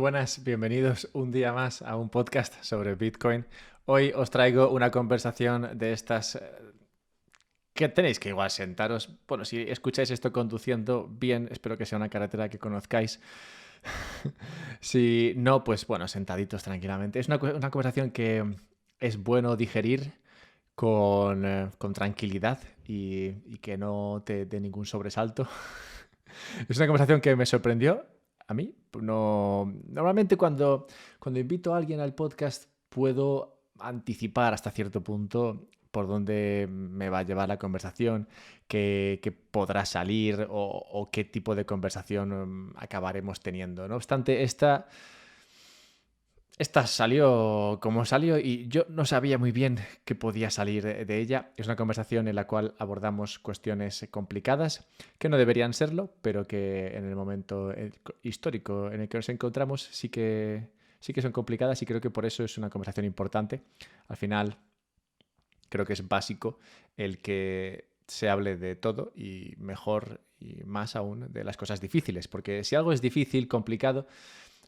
buenas, bienvenidos un día más a un podcast sobre Bitcoin. Hoy os traigo una conversación de estas que tenéis que igual sentaros. Bueno, si escucháis esto conduciendo, bien, espero que sea una carretera que conozcáis. Si no, pues bueno, sentaditos tranquilamente. Es una conversación que es bueno digerir con tranquilidad y que no te dé ningún sobresalto. Es una conversación que me sorprendió a mí. No, normalmente cuando invito a alguien al podcast puedo anticipar hasta cierto punto por dónde me va a llevar la conversación, qué podrá salir o qué tipo de conversación acabaremos teniendo. No obstante, esta salió como salió y yo no sabía muy bien qué podía salir de ella. Es una conversación en la cual abordamos cuestiones complicadas que no deberían serlo, pero que en el momento histórico en el que nos encontramos sí que son complicadas y creo que por eso es una conversación importante. Al final creo que es básico el que se hable de todo y mejor y más aún de las cosas difíciles, porque si algo es difícil, complicado,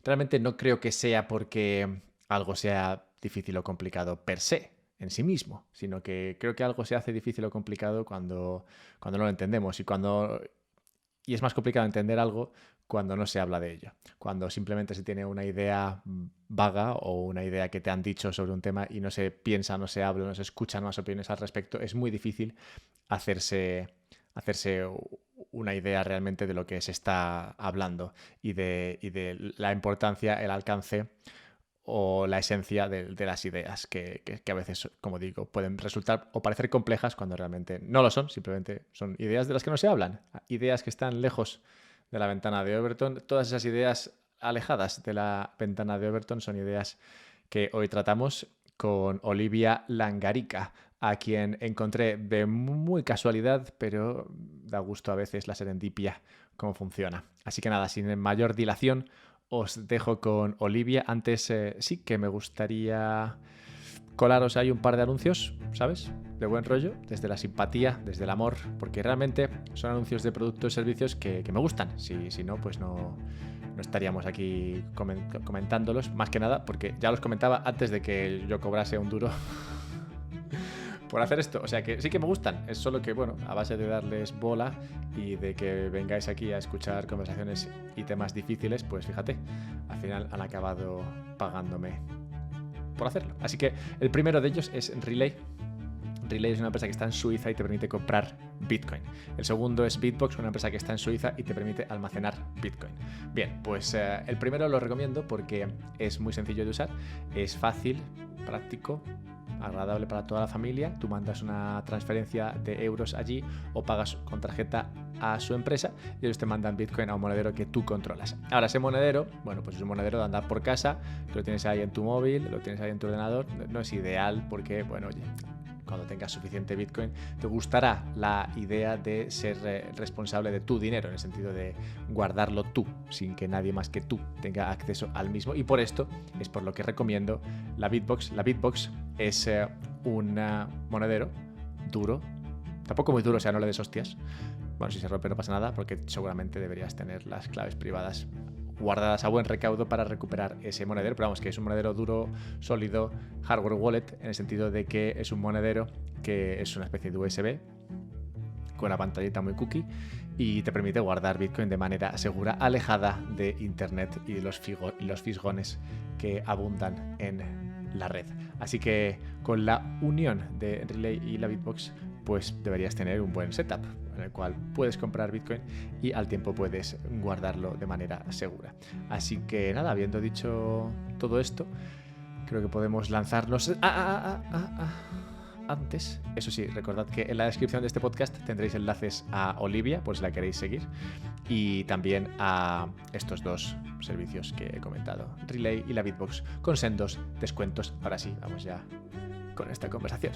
realmente no creo que sea porque algo sea difícil o complicado per se, en sí mismo, sino que creo que algo se hace difícil o complicado cuando no lo entendemos y es más complicado entender algo cuando no se habla de ello, cuando simplemente se tiene una idea vaga o una idea que te han dicho sobre un tema y no se piensa, no se habla, no se escuchan más opiniones al respecto, es muy difícil hacerse una idea realmente de lo que se está hablando y de la importancia, el alcance o la esencia de las ideas que a veces, como digo, pueden resultar o parecer complejas cuando realmente no lo son, simplemente son ideas de las que no se hablan, ideas que están lejos de la ventana de Overton. Todas esas ideas alejadas de la ventana de Overton son ideas que hoy tratamos con Olivia Langarica, a quien encontré de muy casualidad, pero da gusto a veces la serendipia, cómo funciona. Así que nada, sin mayor dilación, os dejo con Olivia. Antes sí que me gustaría colaros ahí un par de anuncios, ¿sabes? De buen rollo, desde la simpatía, desde el amor, porque realmente son anuncios de productos y servicios que me gustan. Si no, pues no estaríamos aquí comentándolos, más que nada, porque ya los comentaba antes de que yo cobrase un duro por hacer esto. O sea que sí que me gustan, es solo que, bueno, a base de darles bola y de que vengáis aquí a escuchar conversaciones y temas difíciles, pues fíjate, al final han acabado pagándome por hacerlo. Así que el primero de ellos es Relay. Relay es una empresa que está en Suiza y te permite comprar Bitcoin. El segundo es Bitbox, una empresa que está en Suiza y te permite almacenar Bitcoin. Bien, pues el primero lo recomiendo porque es muy sencillo de usar, es fácil, práctico, agradable para toda la familia. Tú mandas una transferencia de euros allí o pagas con tarjeta a su empresa y ellos te mandan Bitcoin a un monedero que tú controlas. Ahora, ese monedero, bueno, pues es un monedero de andar por casa, que lo tienes ahí en tu móvil, lo tienes ahí en tu ordenador. No es ideal porque, bueno, oye, cuando tengas suficiente Bitcoin, te gustará la idea de ser responsable de tu dinero, en el sentido de guardarlo tú, sin que nadie más que tú tenga acceso al mismo. Y por esto es por lo que recomiendo la Bitbox. La Bitbox es un monedero duro, tampoco muy duro, o sea, no le des hostias. Bueno, si se rompe no pasa nada, porque seguramente deberías tener las claves privadas guardadas a buen recaudo para recuperar ese monedero, pero vamos, que es un monedero duro, sólido, hardware wallet, en el sentido de que es un monedero que es una especie de USB con una pantallita muy cookie y te permite guardar Bitcoin de manera segura, alejada de internet y los fisgones que abundan en la red. Así que con la unión de Relay y la Bitbox, pues deberías tener un buen setup en el cual puedes comprar Bitcoin y al tiempo puedes guardarlo de manera segura. Así que nada, habiendo dicho todo esto, creo que podemos lanzarnos. Antes, eso sí, recordad que en la descripción de este podcast tendréis enlaces a Olivia, por si la queréis seguir, y también a estos dos servicios que he comentado, Relay y la Bitbox, con sendos descuentos. Ahora sí, vamos ya con esta conversación.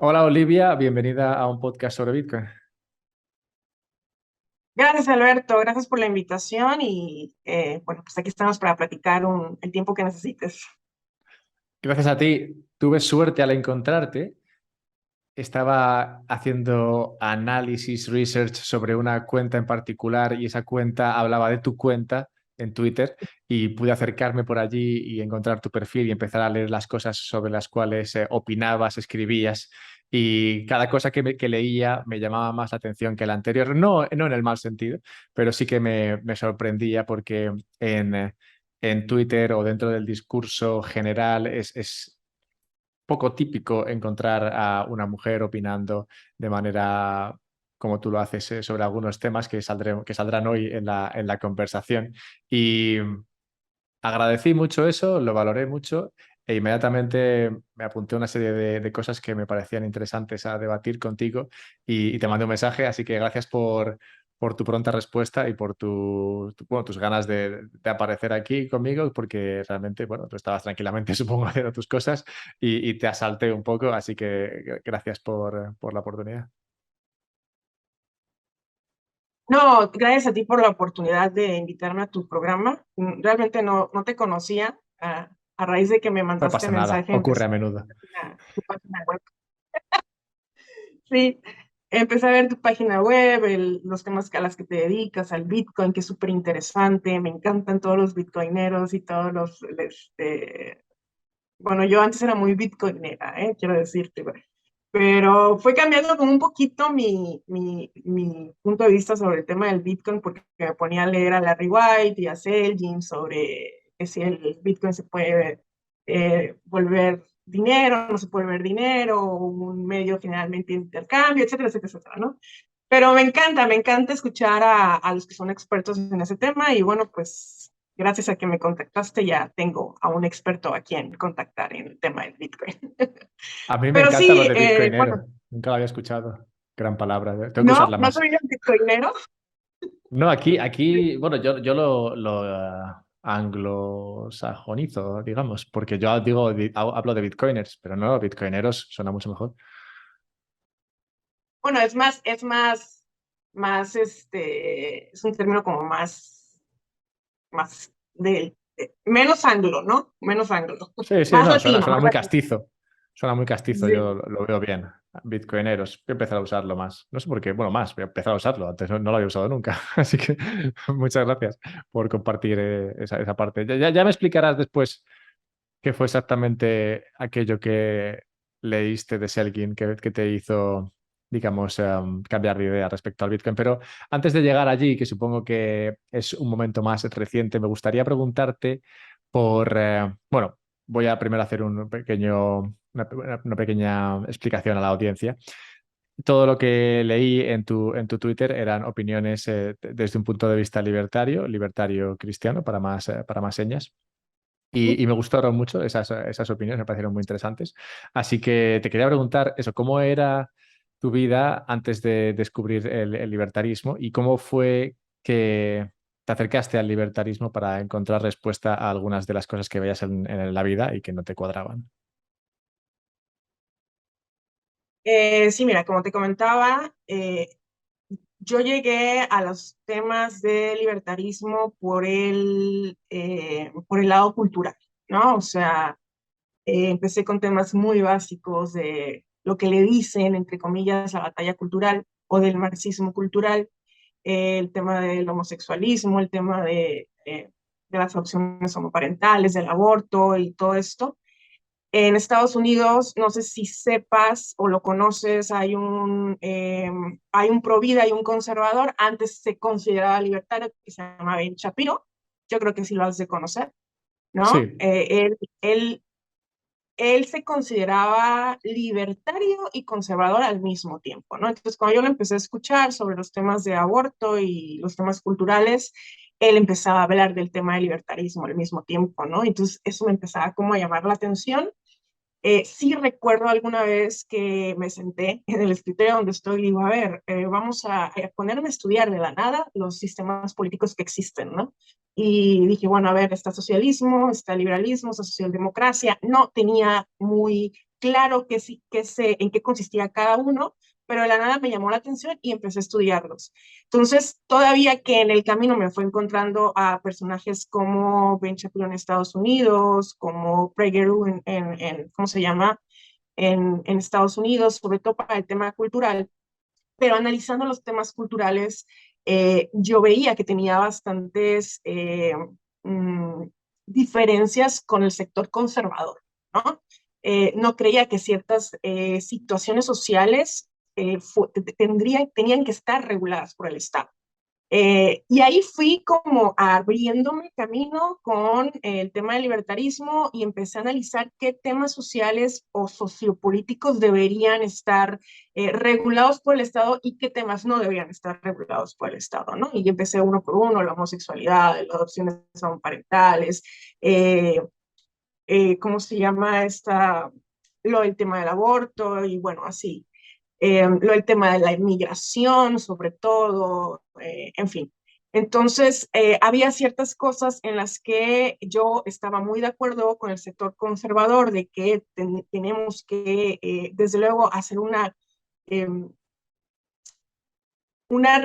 Hola Olivia, bienvenida a un podcast sobre Bitcoin. Gracias, Alberto. Gracias por la invitación y bueno, pues aquí estamos para platicar el tiempo que necesites. Gracias a ti, tuve suerte al encontrarte estaba haciendo análisis, research sobre una cuenta en particular y esa cuenta hablaba de tu cuenta en Twitter y pude acercarme por allí y encontrar tu perfil y empezar a leer las cosas sobre las cuales opinabas, escribías y cada cosa que leía me llamaba más la atención que la anterior, no en el mal sentido, pero sí que me sorprendía porque en Twitter o dentro del discurso general es poco típico encontrar a una mujer opinando de manera como tú lo haces sobre algunos temas que saldrán hoy en la conversación. Y agradecí mucho eso, lo valoré mucho e inmediatamente me apunté una serie de cosas que me parecían interesantes a debatir contigo y te mandé un mensaje, así que gracias por tu pronta respuesta y por bueno, tus ganas de aparecer aquí conmigo, porque realmente, bueno, tú estabas tranquilamente, supongo, haciendo tus cosas y te asalté un poco, así que gracias por la oportunidad. No, gracias a ti por la oportunidad de invitarme a tu programa. Realmente no te conocía. A raíz de que me No mandaste pasa nada, mensaje, ocurre empecé a menudo. tu página web. Sí, empecé a ver tu página web, los temas a las que te dedicas, al Bitcoin, que es súper interesante. Me encantan todos los bitcoineros y todos bueno, yo antes era muy bitcoinera, quiero decirte, güey. Pero fue cambiando como un poquito mi punto de vista sobre el tema del Bitcoin, porque me ponía a leer a Larry White y a Selgin sobre que si el Bitcoin se puede volver dinero, no se puede volver dinero, un medio generalmente de intercambio, etcétera, etcétera, etcétera, ¿no? Pero me encanta escuchar a los que son expertos en ese tema y bueno, pues gracias a que me contactaste ya tengo a un experto a quien contactar en el tema del Bitcoin. A mí me Pero encanta lo sí, de bitcoinero, bueno, nunca lo había escuchado. Gran palabra, tengo que no, usarla no más. soy un bitcoinero. No, bueno, yo lo anglosajonizo, digamos, porque yo digo, hablo de bitcoiners, pero no, bitcoineros suena mucho mejor. Bueno, es un término como más menos anglo, ¿no? Menos anglo, Sí, sí, más no, latino, suena más muy latino. castizo. Suena muy castizo, yo Sí. lo veo bien. Bitcoineros, voy a empezar a usarlo más. No sé por qué, bueno, más, voy a empezar a usarlo. Antes no lo había usado nunca. Así que muchas gracias por compartir esa parte. Ya me explicarás después qué fue exactamente aquello que leíste de Selgin que te hizo, digamos, cambiar de idea respecto al Bitcoin. Pero antes de llegar allí, que supongo que es un momento más reciente, me gustaría preguntarte bueno, voy a primero hacer una pequeña explicación a la audiencia. Todo lo que leí en tu Twitter eran opiniones desde un punto de vista libertario cristiano, para más señas. Y me gustaron mucho esas opiniones, me parecieron muy interesantes. Así que te quería preguntar eso, ¿cómo era tu vida antes de descubrir el libertarismo y cómo fue que te acercaste al libertarismo para encontrar respuesta a algunas de las cosas que veías en la vida y que no te cuadraban? Sí, mira, como te comentaba, yo llegué a los temas de libertarismo por el lado cultural, ¿no? O sea, empecé con temas muy básicos de lo que le dicen, entre comillas, la batalla cultural o del marxismo cultural, el tema del homosexualismo, el tema de las opciones homoparentales, del aborto y todo esto. En Estados Unidos, no sé si sepas o lo conoces, hay un provida y un conservador. Antes se consideraba libertario, que se llama Ben Shapiro. Yo creo que sí lo has de conocer, ¿no? Sí, Él se consideraba libertario y conservador al mismo tiempo, ¿no? Entonces, cuando yo lo empecé a escuchar sobre los temas de aborto y los temas culturales, él empezaba a hablar del tema del libertarismo al mismo tiempo, ¿no? Entonces, eso me empezaba como a llamar la atención. Sí recuerdo alguna vez que me senté en el escritorio donde estoy y digo, a ver, vamos a ponerme a estudiar de la nada los sistemas políticos que existen, ¿no? Y dije, bueno, a ver, está socialismo, está liberalismo, está socialdemocracia. No tenía muy claro en qué consistía cada uno, pero de la nada me llamó la atención y empecé a estudiarlos. Entonces, todavía que en el camino me fue encontrando a personajes como Ben Shapiro en Estados Unidos, como Prageru ¿cómo se llama? en Estados Unidos, sobre todo para el tema cultural, pero analizando los temas culturales, yo veía que tenía bastantes mm, diferencias con el sector conservador, ¿no? No creía que ciertas situaciones sociales tenían que estar reguladas por el Estado. Y ahí fui como abriéndome camino con el tema del libertarismo y empecé a analizar qué temas sociales o sociopolíticos deberían estar regulados por el Estado y qué temas no deberían estar regulados por el Estado, ¿no? Y empecé uno por uno, la homosexualidad, las adopciones parentales, ¿cómo se llama esta? Lo del tema del aborto y bueno, así lo del tema de la inmigración, sobre todo, en fin. Entonces, había ciertas cosas en las que yo estaba muy de acuerdo con el sector conservador de que tenemos que, desde luego, hacer eh, una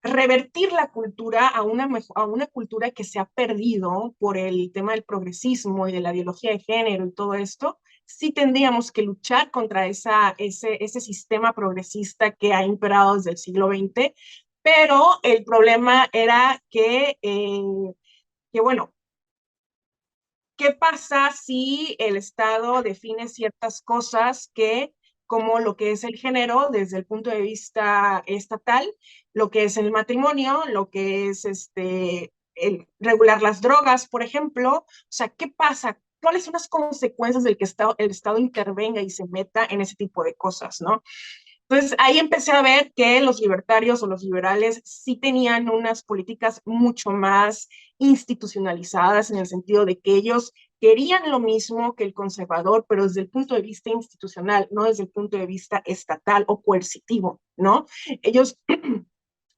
revertir la cultura a una cultura que se ha perdido por el tema del progresismo y de la ideología de género y todo esto. Sí tendríamos que luchar contra ese sistema progresista que ha imperado desde el siglo XX, pero el problema era que bueno, ¿qué pasa si el Estado define ciertas cosas que, como lo que es el género desde el punto de vista estatal, lo que es el matrimonio, lo que es el regular las drogas, por ejemplo? O sea, ¿qué pasa? ¿Cuáles son las consecuencias del que el Estado intervenga y se meta en ese tipo de cosas, ¿no? Entonces ahí empecé a ver que los libertarios o los liberales sí tenían unas políticas mucho más institucionalizadas en el sentido de que ellos querían lo mismo que el conservador, pero desde el punto de vista institucional, no desde el punto de vista estatal o coercitivo, ¿no? Ellos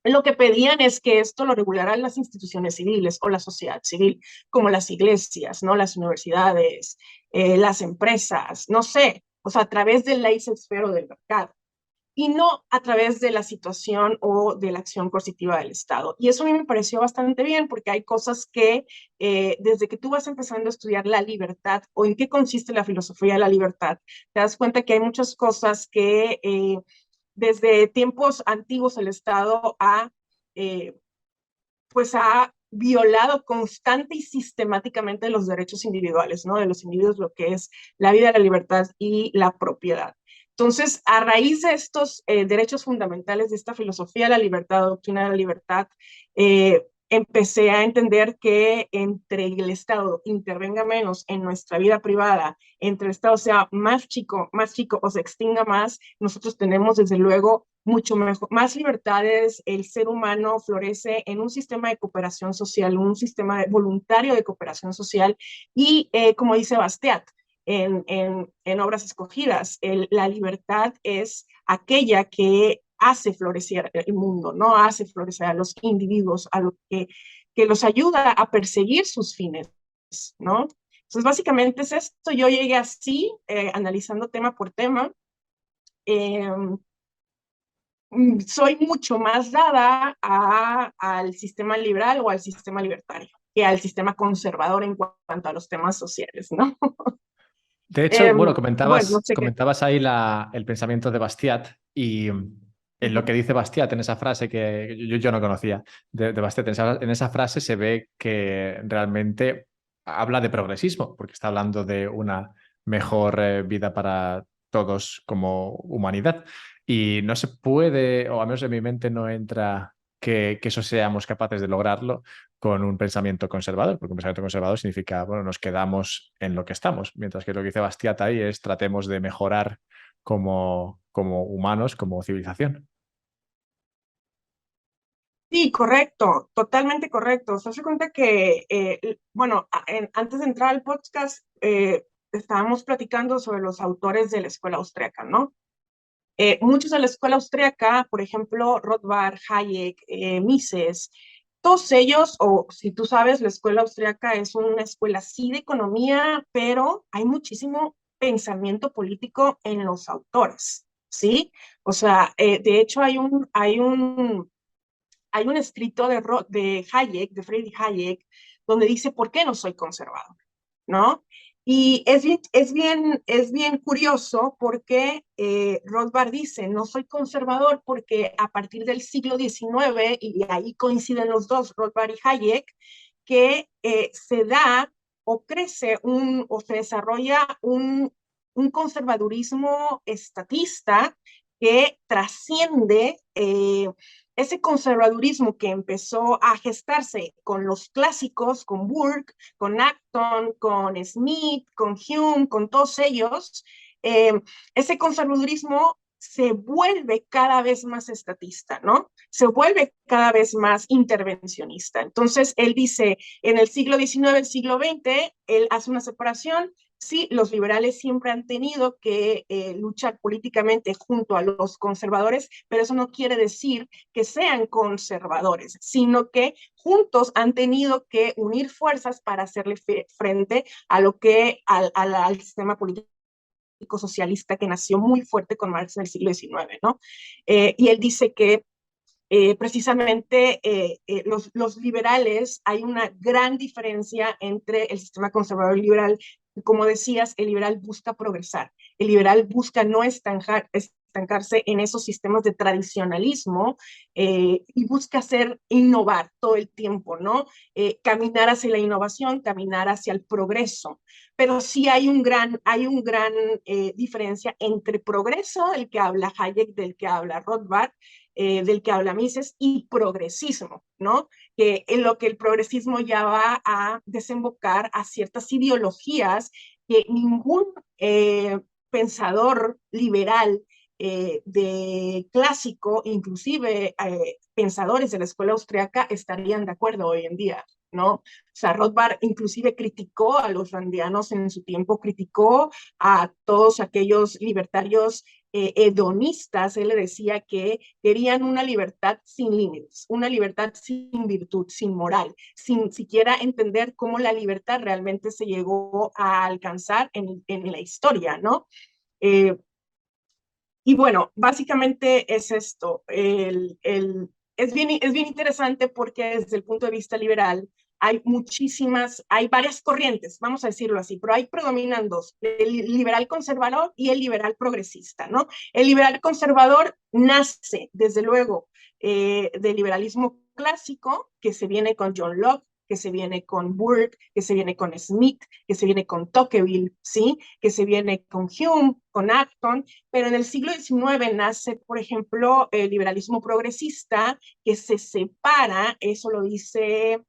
lo que pedían es que esto lo regularan las instituciones civiles o la sociedad civil, como las iglesias, ¿no? Las universidades, las empresas, no sé, o sea, a través del laissez-faire del mercado y no a través de la situación o de la acción coercitiva del Estado. Y eso a mí me pareció bastante bien porque hay cosas que desde que tú vas empezando a estudiar la libertad o en qué consiste la filosofía de la libertad, te das cuenta que hay muchas cosas que desde tiempos antiguos el Estado eh, ha violado constante y sistemáticamente los derechos individuales, ¿no? De los individuos, lo que es la vida, la libertad y la propiedad. Entonces, a raíz de estos derechos fundamentales, de esta filosofía de la libertad, doctrina de la libertad, empecé a entender que entre el Estado intervenga menos en nuestra vida privada, entre el Estado sea más chico o se extinga más, nosotros tenemos desde luego mucho mejor, más libertades, el ser humano florece en un sistema de cooperación social, un sistema voluntario de cooperación social y como dice Bastiat, en Obras Escogidas, la libertad es aquella que hace florecer el mundo, no hace florecer a los individuos, a lo que los ayuda a perseguir sus fines, ¿no? Entonces, básicamente es esto. Yo llegué así, analizando tema por tema. Eh, soy mucho más dada al sistema liberal o al sistema libertario que al sistema conservador en cuanto a los temas sociales, ¿no? De hecho, bueno, Bueno, no sé qué. comentabas ahí el pensamiento de Bastiat y en lo que dice Bastiat, en esa frase que yo no conocía de Bastiat, en esa frase se ve que realmente habla de progresismo, porque está hablando de una mejor vida para todos como humanidad. Y no se puede, o al menos en mi mente no entra que eso seamos capaces de lograrlo con un pensamiento conservador, porque un pensamiento conservador significa, bueno, nos quedamos en lo que estamos, mientras que lo que dice Bastiat ahí es tratemos de mejorar como humanos, como civilización. Sí, correcto, totalmente correcto. Se hace cuenta que, bueno, antes de entrar al podcast, estábamos platicando sobre los autores de la escuela austriaca, ¿no? Muchos de la escuela austriaca, por ejemplo, Rothbard, Hayek, Mises, todos ellos, o si tú sabes, la escuela austriaca es una escuela sí de economía, pero hay muchísimo pensamiento político en los autores, ¿sí? O sea, de hecho hay un escrito de Hayek, de Friedrich Hayek, donde dice, ¿por qué no soy conservador? ¿No? Y es bien curioso porque Rothbard dice, no soy conservador porque a partir del siglo XIX, y ahí coinciden los dos, Rothbard y Hayek, que se da o crece o se desarrolla un conservadurismo estatista que trasciende ese conservadurismo que empezó a gestarse con los clásicos, con Burke, con Acton, con Smith, con Hume, con todos ellos, eh, ese conservadurismo se vuelve cada vez más estatista, ¿no? Se vuelve cada vez más intervencionista. Entonces, él dice, en el siglo XIX, el siglo XX, él hace una separación. Sí, los liberales siempre han tenido que luchar políticamente junto a los conservadores, pero eso no quiere decir que sean conservadores, sino que juntos han tenido que unir fuerzas para hacerle frente a lo que al sistema político socialista que nació muy fuerte con Marx en el siglo XIX, ¿no? Y él dice que precisamente los liberales, hay una gran diferencia entre el sistema conservador y liberal. Como decías, el liberal busca progresar, el liberal busca no estancarse en esos sistemas de tradicionalismo y busca innovar todo el tiempo, ¿no? Caminar hacia la innovación, caminar hacia el progreso. Pero sí hay un gran diferencia entre progreso, del que habla Hayek, del que habla Rothbard, del que habla Mises, y progresismo, ¿no? Que en lo que el progresismo ya va a desembocar a ciertas ideologías que ningún pensador liberal de clásico, inclusive pensadores de la escuela austriaca, estarían de acuerdo hoy en día, ¿no? O sea, Rothbard inclusive criticó a los randianos en su tiempo, criticó a todos aquellos libertarios hedonistas. Él le decía que querían una libertad sin límites, una libertad sin virtud, sin moral, sin siquiera entender cómo la libertad realmente se llegó a alcanzar en la historia, ¿no? Eh, y bueno, básicamente es esto. Es bien interesante porque desde el punto de vista liberal hay varias corrientes, vamos a decirlo así, pero ahí predominan dos, el liberal conservador y el liberal progresista, ¿no? El liberal conservador nace, desde luego, del liberalismo clásico, que se viene con John Locke, que se viene con Burke, que se viene con Smith, que se viene con Tocqueville, ¿sí? Que se viene con Hume, con Acton, pero en el siglo XIX nace, por ejemplo, el liberalismo progresista, que se separa, eso lo dice,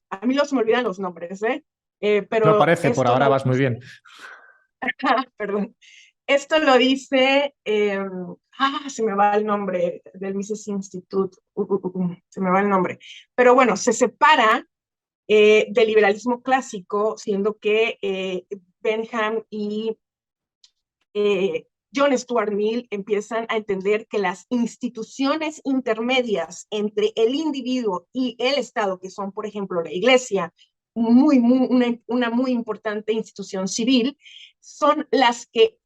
a mí se me olvidan los nombres, ¿eh? No Pero parece, por esto ahora lo vas muy dice, bien. perdón, esto lo dice, se me va el nombre del Mises Institute, se me va el nombre, pero bueno, se separa del liberalismo clásico, siendo que Bentham y John Stuart Mill empiezan a entender que las instituciones intermedias entre el individuo y el Estado, que son, por ejemplo, la Iglesia, una muy importante institución civil, son las que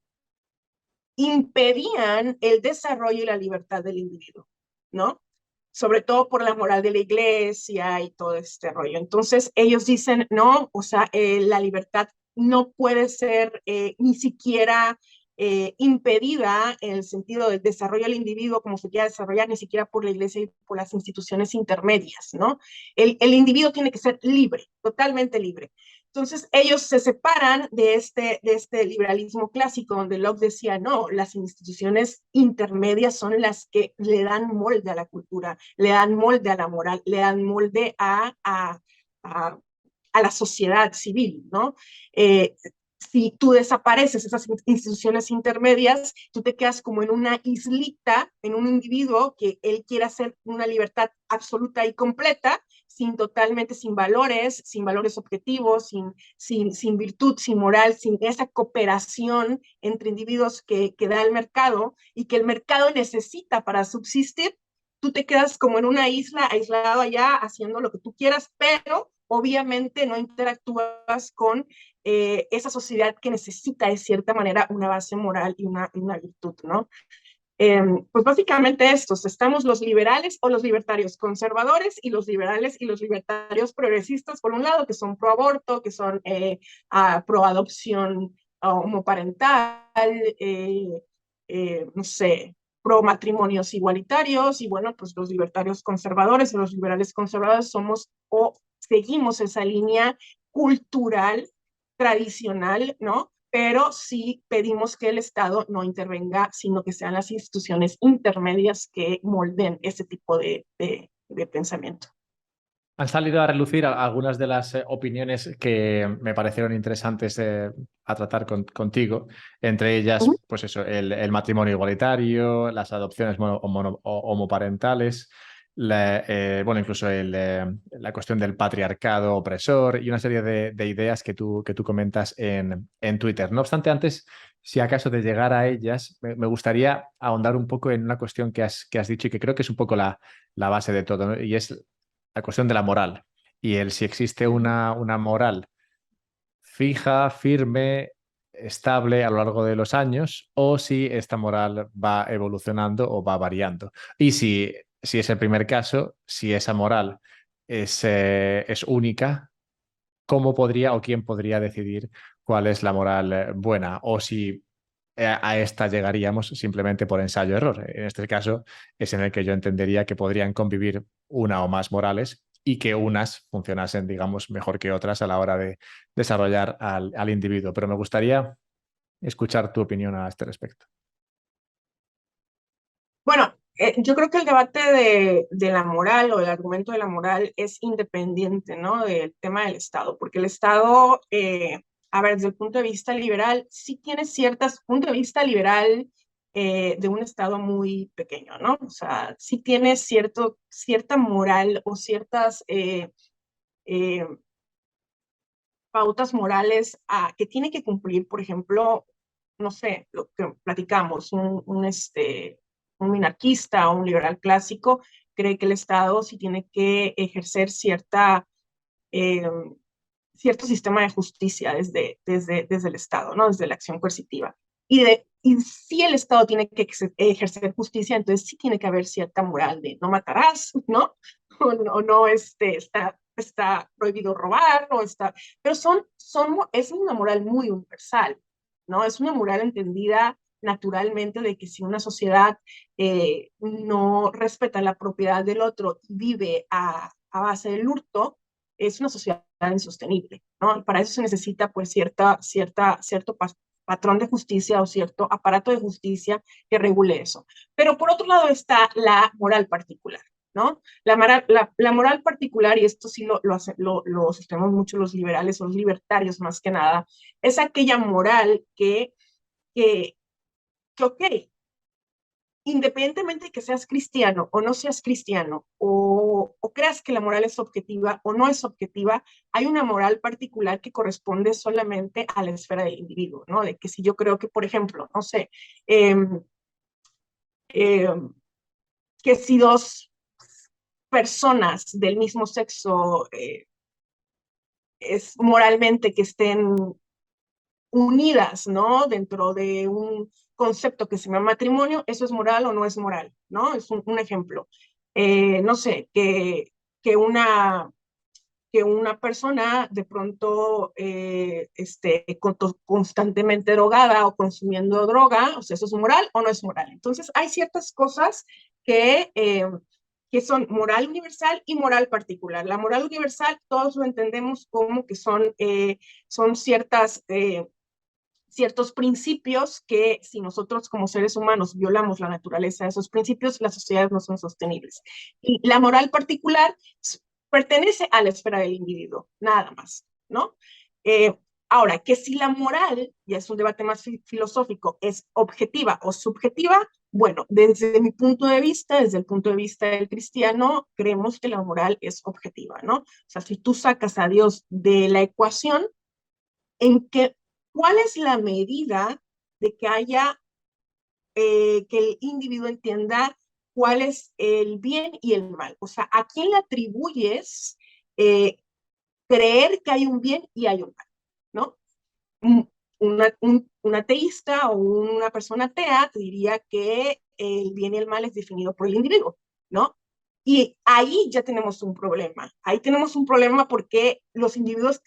impedían el desarrollo y la libertad del individuo, ¿no? Sobre todo por la moral de la iglesia y todo este rollo. Entonces ellos dicen, no, o sea, la libertad no puede ser ni siquiera impedida en el sentido del desarrollo del individuo como se quiera desarrollar, ni siquiera por la iglesia y por las instituciones intermedias, ¿no? El individuo tiene que ser libre, totalmente libre. Entonces ellos se separan de este liberalismo clásico donde Locke decía, no, las instituciones intermedias son las que le dan molde a la cultura, le dan molde a la moral, le dan molde a la sociedad civil, ¿no? Si tú desapareces esas instituciones intermedias, tú te quedas como en una islita, en un individuo que él quiere hacer una libertad absoluta y completa, sin valores objetivos, sin virtud, sin moral, sin esa cooperación entre individuos que da el mercado y que el mercado necesita para subsistir. Tú te quedas como en una isla, aislado allá, haciendo lo que tú quieras, pero obviamente no interactúas con esa sociedad que necesita de cierta manera una base moral y una virtud, ¿no? Pues básicamente estos, estamos los liberales o los libertarios conservadores y los liberales y los libertarios progresistas, por un lado, que son pro aborto, que son pro adopción homoparental, no sé, pro matrimonios igualitarios, y bueno, pues los libertarios conservadores o los liberales conservadores somos o seguimos esa línea cultural tradicional, ¿no? Pero sí pedimos que el Estado no intervenga, sino que sean las instituciones intermedias que molden ese tipo de pensamiento. Han salido a relucir algunas de las opiniones que me parecieron interesantes a tratar contigo, entre Uh -huh. ellas, pues eso, el matrimonio igualitario, las adopciones homoparentales, bueno, incluso la cuestión del patriarcado opresor y una serie de ideas que tú comentas en Twitter. No obstante, antes, si acaso de llegar a ellas, me gustaría ahondar un poco en una cuestión que has dicho y que creo que es un poco la base de todo, ¿no? Y es la cuestión de la moral y el si existe una moral fija, firme, estable a lo largo de los años o si esta moral va evolucionando o va variando. Y si es el primer caso, si esa moral es única, ¿cómo podría o quién podría decidir cuál es la moral buena? O si a esta llegaríamos simplemente por ensayo-error. En este caso es en el que yo entendería que podrían convivir una o más morales y que unas funcionasen, digamos, mejor que otras a la hora de desarrollar al individuo. Pero me gustaría escuchar tu opinión a este respecto. Bueno, yo creo que el debate de la moral o el argumento de la moral es independiente, ¿no? Del tema del Estado, porque el Estado, a ver, desde el punto de vista liberal, sí tiene ciertas, punto de vista liberal de un Estado muy pequeño, ¿no? O sea, sí tiene cierta moral o ciertas eh, pautas morales que tiene que cumplir, por ejemplo, no sé, lo que platicamos, un minarquista o un liberal clásico cree que el Estado sí tiene que ejercer eh, cierto sistema de justicia desde el Estado, ¿no? Desde la acción coercitiva. Y si el Estado tiene que ejercer justicia, entonces sí tiene que haber cierta moral de no matarás, ¿no? O no está prohibido robar, o está, pero es una moral muy universal, ¿no? Es una moral entendida naturalmente de que si una sociedad no respeta la propiedad del otro y vive a base del hurto, es una sociedad insostenible, ¿no? Y para eso se necesita pues cierto patrón de justicia o cierto aparato de justicia que regule eso. Pero por otro lado está la moral particular, ¿no? La moral particular, y esto sí lo sostenemos mucho los liberales o los libertarios más que nada, es aquella moral que, que ok, independientemente de que seas cristiano o no seas cristiano, o creas que la moral es objetiva o no es objetiva, hay una moral particular que corresponde solamente a la esfera del individuo, ¿no? De que si yo creo que, por ejemplo, no sé, eh, eh, que si dos personas del mismo sexo es moralmente que estén unidas, ¿no? Dentro de un concepto que se llama matrimonio, ¿eso es moral o no es moral? ¿No? Es un ejemplo. No sé, que una persona de pronto esté constantemente drogada o consumiendo droga, o sea, ¿eso es moral o no es moral? Entonces, hay ciertas cosas que son moral universal y moral particular. La moral universal todos lo entendemos como que son ciertos principios que si nosotros como seres humanos violamos la naturaleza de esos principios, las sociedades no son sostenibles. Y la moral particular pertenece a la esfera del individuo, nada más, ¿no? Ahora, que si la moral, ya es un debate más filosófico, es objetiva o subjetiva, bueno, desde mi punto de vista, desde el punto de vista del cristiano, creemos que la moral es objetiva, ¿no? O sea, si tú sacas a Dios de la ecuación, en que, ¿cuál es la medida de que que el individuo entienda cuál es el bien y el mal? O sea, ¿a quién le atribuyes creer que hay un bien y hay un mal? ¿No? Un ateísta o una persona atea te diría que el bien y el mal es definido por el individuo, ¿no? Y ahí ya tenemos un problema. Ahí tenemos un problema porque los individuos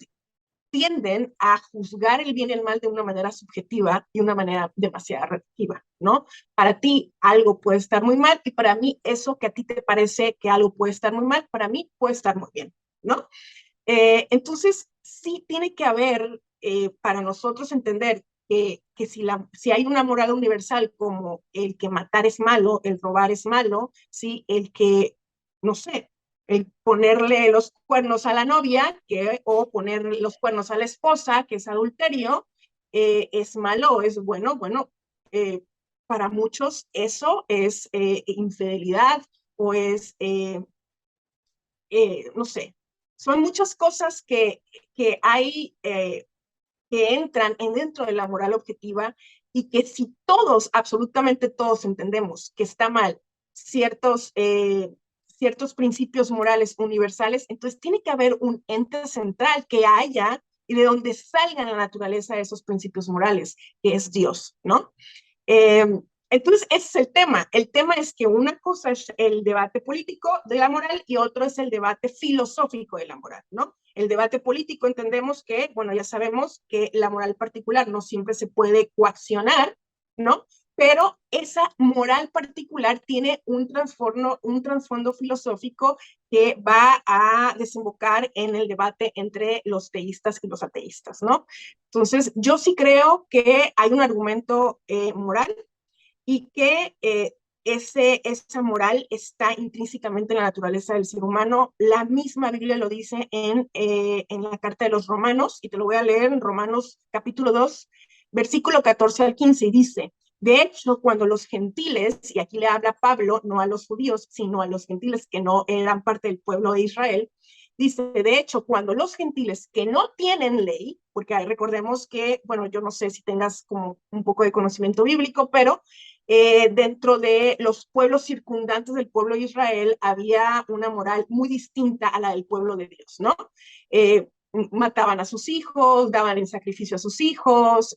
tienden a juzgar el bien y el mal de una manera subjetiva y una manera demasiado relativa, ¿no? Para ti algo puede estar muy mal y para mí eso que a ti te parece que algo puede estar muy mal, para mí puede estar muy bien, ¿no? Entonces, sí tiene que haber, para nosotros entender que si hay una moral universal como el que matar es malo, el robar es malo, ¿sí? El que, no sé, el ponerle los cuernos a la novia o poner los cuernos a la esposa, que es adulterio, es malo, es bueno, bueno, para muchos eso es infidelidad o es no sé, son muchas cosas que hay que entran en dentro de la moral objetiva y que si todos, absolutamente todos entendemos que está mal ciertos principios morales universales, entonces tiene que haber un ente central que haya y de donde salgan la naturaleza de esos principios morales, que es Dios, ¿no? Eh, entonces, ese es el tema. El tema es que una cosa es el debate político de la moral y otro es el debate filosófico de la moral, ¿no? El debate político entendemos que, bueno, ya sabemos que la moral particular no siempre se puede coaccionar, ¿no? Pero esa moral particular tiene un trasfondo filosófico que va a desembocar en el debate entre los teístas y los ateístas, ¿no? Entonces, yo sí creo que hay un argumento moral y que esa moral está intrínsecamente en la naturaleza del ser humano. La misma Biblia lo dice en la carta de los Romanos, y te lo voy a leer en Romanos capítulo 2, versículo 14 al 15, y dice, de hecho, cuando los gentiles, y aquí le habla Pablo, no a los judíos, sino a los gentiles que no eran parte del pueblo de Israel, dice, de hecho, cuando los gentiles que no tienen ley, porque recordemos que, bueno, yo no sé si tengas como un poco de conocimiento bíblico, pero dentro de los pueblos circundantes del pueblo de Israel había una moral muy distinta a la del pueblo de Dios, ¿no? Mataban a sus hijos, daban en sacrificio a sus hijos,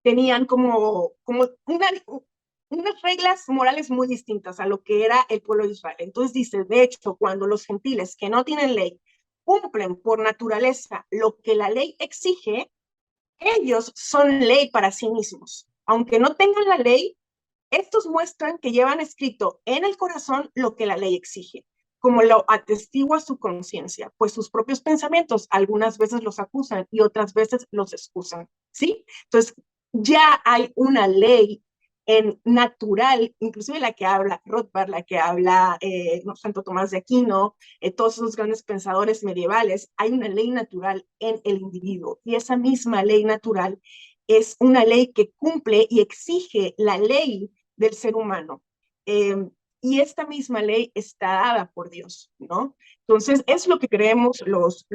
tenían como unas reglas morales muy distintas a lo que era el pueblo de Israel. Entonces dice, de hecho, cuando los gentiles que no tienen ley cumplen por naturaleza lo que la ley exige, ellos son ley para sí mismos. Aunque no tengan la ley, estos muestran que llevan escrito en el corazón lo que la ley exige, como lo atestigua su conciencia, pues sus propios pensamientos algunas veces los acusan y otras veces los excusan, ¿sí? Entonces, ya hay una ley en natural, inclusive la que habla Rothbard, la que habla no, Santo Tomás de Aquino, todos esos grandes pensadores medievales, hay una ley natural en el individuo y esa misma ley natural es una ley que cumple y exige la ley del ser humano. Y esta misma ley está dada por Dios, ¿no? Entonces, es lo que creemos los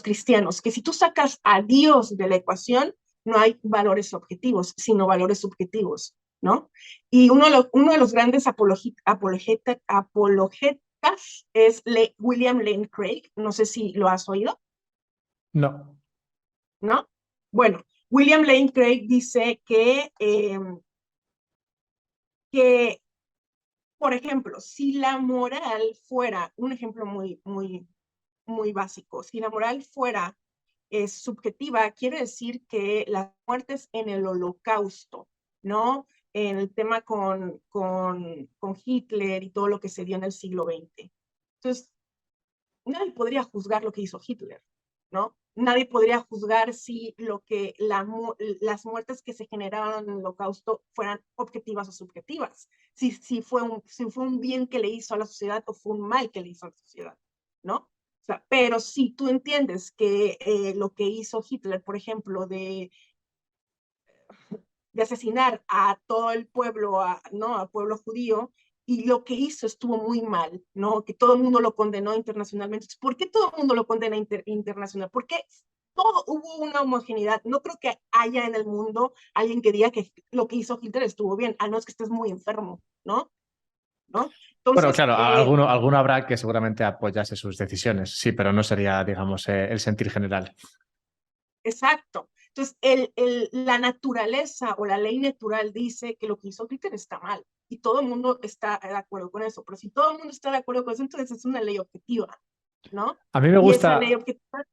cristianos, que si tú sacas a Dios de la ecuación, no hay valores objetivos, sino valores subjetivos, ¿no? Y uno de los grandes apologetas es William Lane Craig, no sé si lo has oído, No. ¿no? Bueno, William Lane Craig dice que, por ejemplo, si la moral fuera, un ejemplo muy básico, si la moral fuera subjetiva, quiere decir que las muertes en el holocausto, ¿no? En el tema con Hitler y todo lo que se dio en el siglo XX. Entonces, nadie podría juzgar lo que hizo Hitler, ¿no? Nadie podría juzgar si las muertes que se generaron en el holocausto fueran objetivas o subjetivas, si fue un bien que le hizo a la sociedad o fue un mal que le hizo a la sociedad, ¿no? O sea, pero si tú entiendes que lo que hizo Hitler, por ejemplo, de asesinar a todo el pueblo, ¿no? Al pueblo judío, y lo que hizo estuvo muy mal, ¿no? Que todo el mundo lo condenó internacionalmente. ¿Por qué todo el mundo lo condena internacional? ¿Por qué hubo una homogeneidad? No creo que haya en el mundo alguien que diga que lo que hizo Hitler estuvo bien, a no es que estés muy enfermo, ¿no? ¿No? Bueno, Entonces, claro, alguno habrá que seguramente apoyase sus decisiones, sí, pero no sería, digamos, el sentir general. exacto. Entonces, la naturaleza o la ley natural dice que lo que hizo Critter está mal y todo el mundo está de acuerdo con eso, pero si todo el mundo está de acuerdo con eso, entonces es una ley objetiva, ¿no? A mí me Y esa ley gusta, objetiva...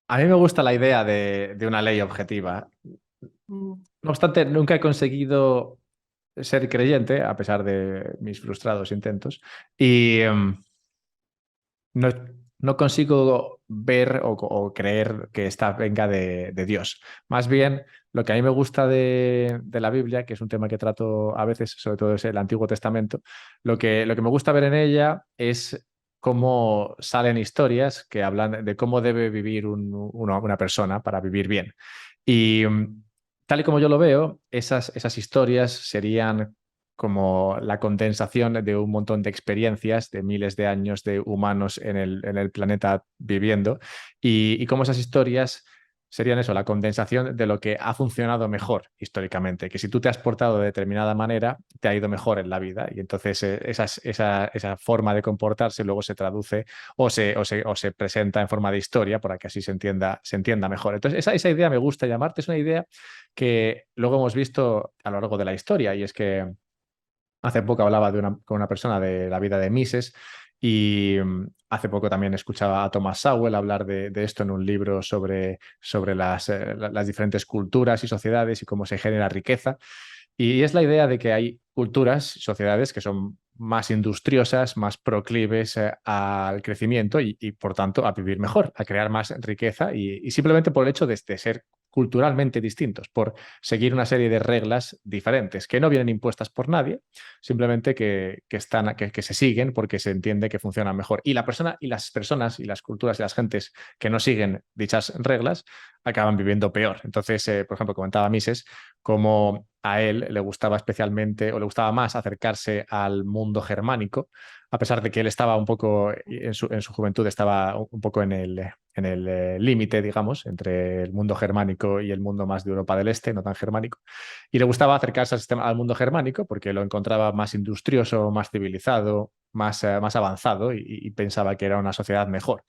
a mí me gusta la idea de una ley objetiva. Mm, No obstante, nunca he conseguido ser creyente, a pesar de mis frustrados intentos, y no, no consigo ver o creer que esta venga de Dios. Más bien, lo que a mí me gusta de la Biblia, que es un tema que trato a veces, sobre todo es el Antiguo Testamento, lo que me gusta ver en ella es cómo salen historias que hablan de cómo debe vivir una persona para vivir bien. Y tal y como yo lo veo, esas historias serían como la condensación de un montón de experiencias de miles de años de humanos en el planeta viviendo y cómo esas historias serían eso, la condensación de lo que ha funcionado mejor históricamente, que si tú te has portado de determinada manera, te ha ido mejor en la vida y entonces esa forma de comportarse luego se traduce o se presenta en forma de historia para que así se entienda mejor. Entonces esa idea me gusta llamarte, es una idea que luego hemos visto a lo largo de la historia y es que hace poco hablaba con una persona de la vida de Mises y hace poco también escuchaba a Thomas Sowell hablar de esto en un libro sobre las diferentes culturas y sociedades y cómo se genera riqueza. Y es la idea de que hay culturas, sociedades que son más industriosas, más proclives al crecimiento y, por tanto, a vivir mejor, a crear más riqueza y simplemente por el hecho de ser culturalmente distintos, por seguir una serie de reglas diferentes que no vienen impuestas por nadie, simplemente que se siguen porque se entiende que funcionan mejor. Y las personas y las culturas y las gentes que no siguen dichas reglas acaban viviendo peor. Entonces, por ejemplo, comentaba Mises cómo a él le gustaba especialmente o le gustaba más acercarse al mundo germánico, a pesar de que él estaba un poco, en su juventud estaba un poco en el límite, digamos, entre el mundo germánico y el mundo más de Europa del Este, no tan germánico. Y le gustaba acercarse al mundo germánico porque lo encontraba más industrioso, más civilizado, más avanzado y pensaba que era una sociedad mejor.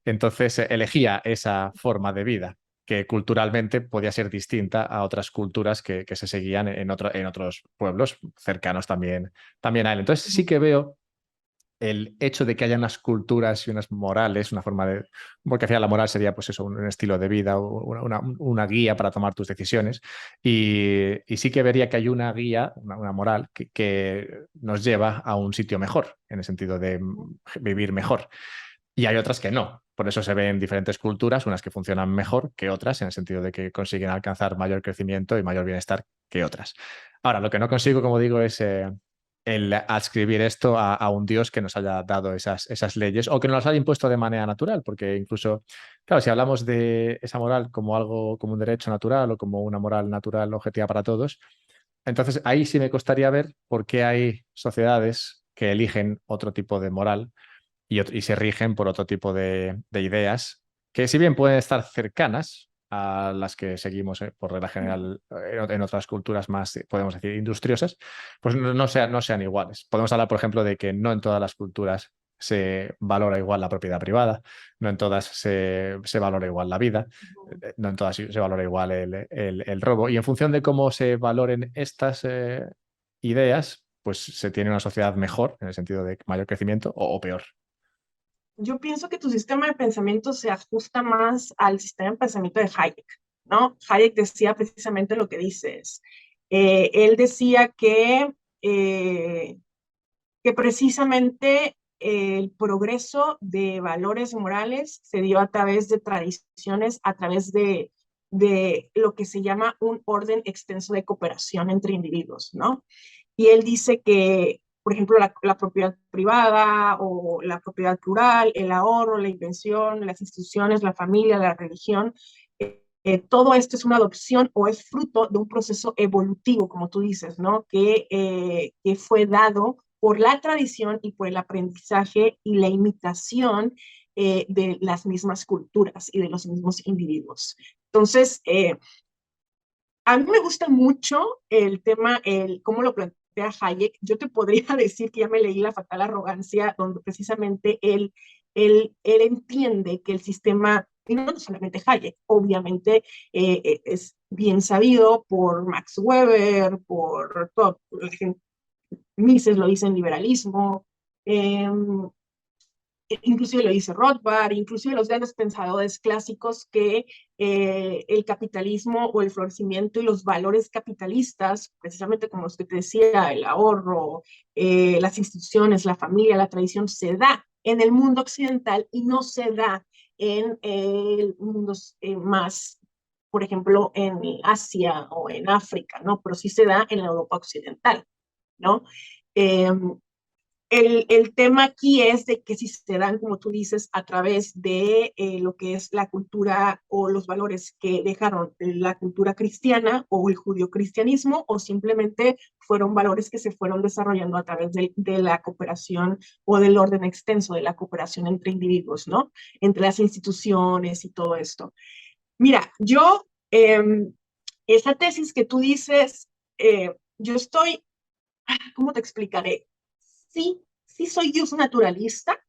Entonces elegía esa forma de vida que culturalmente podía ser distinta a otras culturas que se seguían en otros pueblos cercanos también a él. Entonces sí que veo el hecho de que haya unas culturas y unas morales, una forma de... Porque al final la moral sería pues eso, un estilo de vida, una guía para tomar tus decisiones. Y sí que vería que hay una guía, una moral, que nos lleva a un sitio mejor, en el sentido de vivir mejor. Y hay otras que no. Por eso se ven diferentes culturas, unas que funcionan mejor que otras, en el sentido de que consiguen alcanzar mayor crecimiento y mayor bienestar que otras. Ahora, lo que no consigo, como digo, es el adscribir esto a un Dios que nos haya dado esas leyes o que nos las haya impuesto de manera natural, porque incluso, claro, si hablamos de esa moral como algo, como un derecho natural o como una moral natural objetiva para todos, entonces ahí sí me costaría ver por qué hay sociedades que eligen otro tipo de moral y se rigen por otro tipo de ideas que si bien pueden estar cercanas a las que seguimos por regla general en otras culturas más, podemos decir, industriosas, pues no sean iguales. Podemos hablar, por ejemplo, de que no en todas las culturas se valora igual la propiedad privada, no en todas se valora igual la vida, no en todas se valora igual el robo. Y en función de cómo se valoren estas ideas, pues se tiene una sociedad mejor, en el sentido de mayor crecimiento, o peor. Yo pienso que tu sistema de pensamiento se ajusta más al sistema de pensamiento de Hayek, ¿no? Hayek decía precisamente lo que dices. Él decía que precisamente el progreso de valores morales se dio a través de tradiciones, a través de lo que se llama un orden extenso de cooperación entre individuos, ¿no? Y él dice que, por ejemplo, la propiedad privada o la propiedad plural, el ahorro, la invención, las instituciones, la familia, la religión, todo esto es una adopción o es fruto de un proceso evolutivo, como tú dices, ¿no? Que fue dado por la tradición y por el aprendizaje y la imitación de las mismas culturas y de los mismos individuos. Entonces, a mí me gusta mucho el tema, cómo lo plantea Hayek. Yo te podría decir que ya me leí La fatal arrogancia, donde precisamente él él entiende que el sistema, y no solamente Hayek, obviamente es bien sabido por Max Weber, por todo, Mises lo dice en liberalismo, eh, inclusive lo dice Rothbard, inclusive los grandes pensadores clásicos, que el capitalismo o el florecimiento y los valores capitalistas, precisamente como los que te decía, el ahorro, las instituciones, la familia, la tradición, se da en el mundo occidental y no se da en el mundo más, por ejemplo, en Asia o en África, ¿no? Pero sí se da en la Europa occidental, ¿no? Eh, el tema aquí es de que si se dan, como tú dices, a través de lo que es la cultura o los valores que dejaron la cultura cristiana o el judio-cristianismo, o simplemente fueron valores que se fueron desarrollando a través de la cooperación o del orden extenso de la cooperación entre individuos, ¿no? Entre las instituciones y todo esto. Mira, yo, esa tesis que tú dices, yo estoy, ¿cómo te explicaré? Sí, sí soy yo naturalista,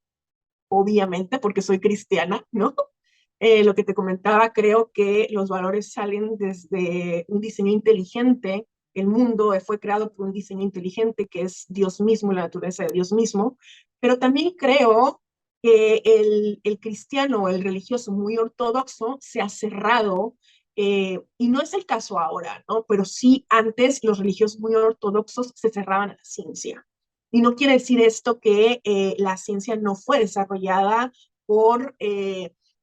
obviamente, porque soy cristiana, ¿no? Lo que te comentaba, creo que los valores salen desde un diseño inteligente. El mundo fue creado por un diseño inteligente que es Dios mismo, la naturaleza de Dios mismo, pero también creo que el cristiano o el religioso muy ortodoxo se ha cerrado, y no es el caso ahora, ¿no? Pero sí antes los religiosos muy ortodoxos se cerraban a la ciencia. Y no quiere decir esto que la ciencia no fue desarrollada por,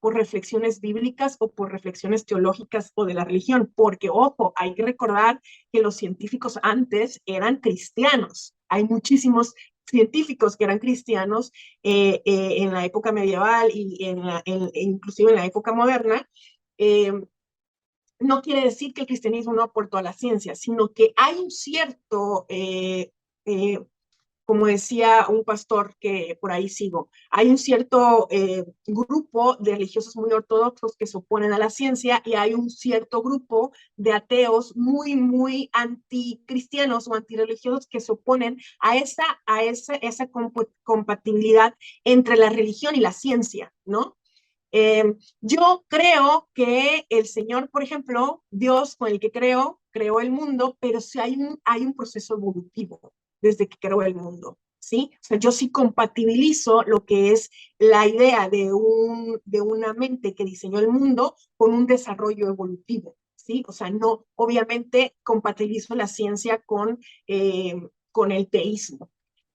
por reflexiones bíblicas o por reflexiones teológicas o de la religión, porque, ojo, hay que recordar que los científicos antes eran cristianos. Hay muchísimos científicos que eran cristianos en la época medieval y inclusive en la época moderna. Eh, no quiere decir que el cristianismo no aportó a la ciencia, sino que hay un cierto como decía un pastor que por ahí sigo, hay un cierto grupo de religiosos muy ortodoxos que se oponen a la ciencia y hay un cierto grupo de ateos muy, muy anticristianos o antirreligiosos que se oponen a esa compatibilidad entre la religión y la ciencia, ¿no? Yo creo que el Señor, por ejemplo, Dios con el que creo, creó el mundo, pero sí hay un proceso evolutivo desde que creó el mundo, ¿sí? O sea, yo sí compatibilizo lo que es la idea de una mente que diseñó el mundo con un desarrollo evolutivo, ¿sí? O sea, no, obviamente compatibilizo la ciencia con el teísmo.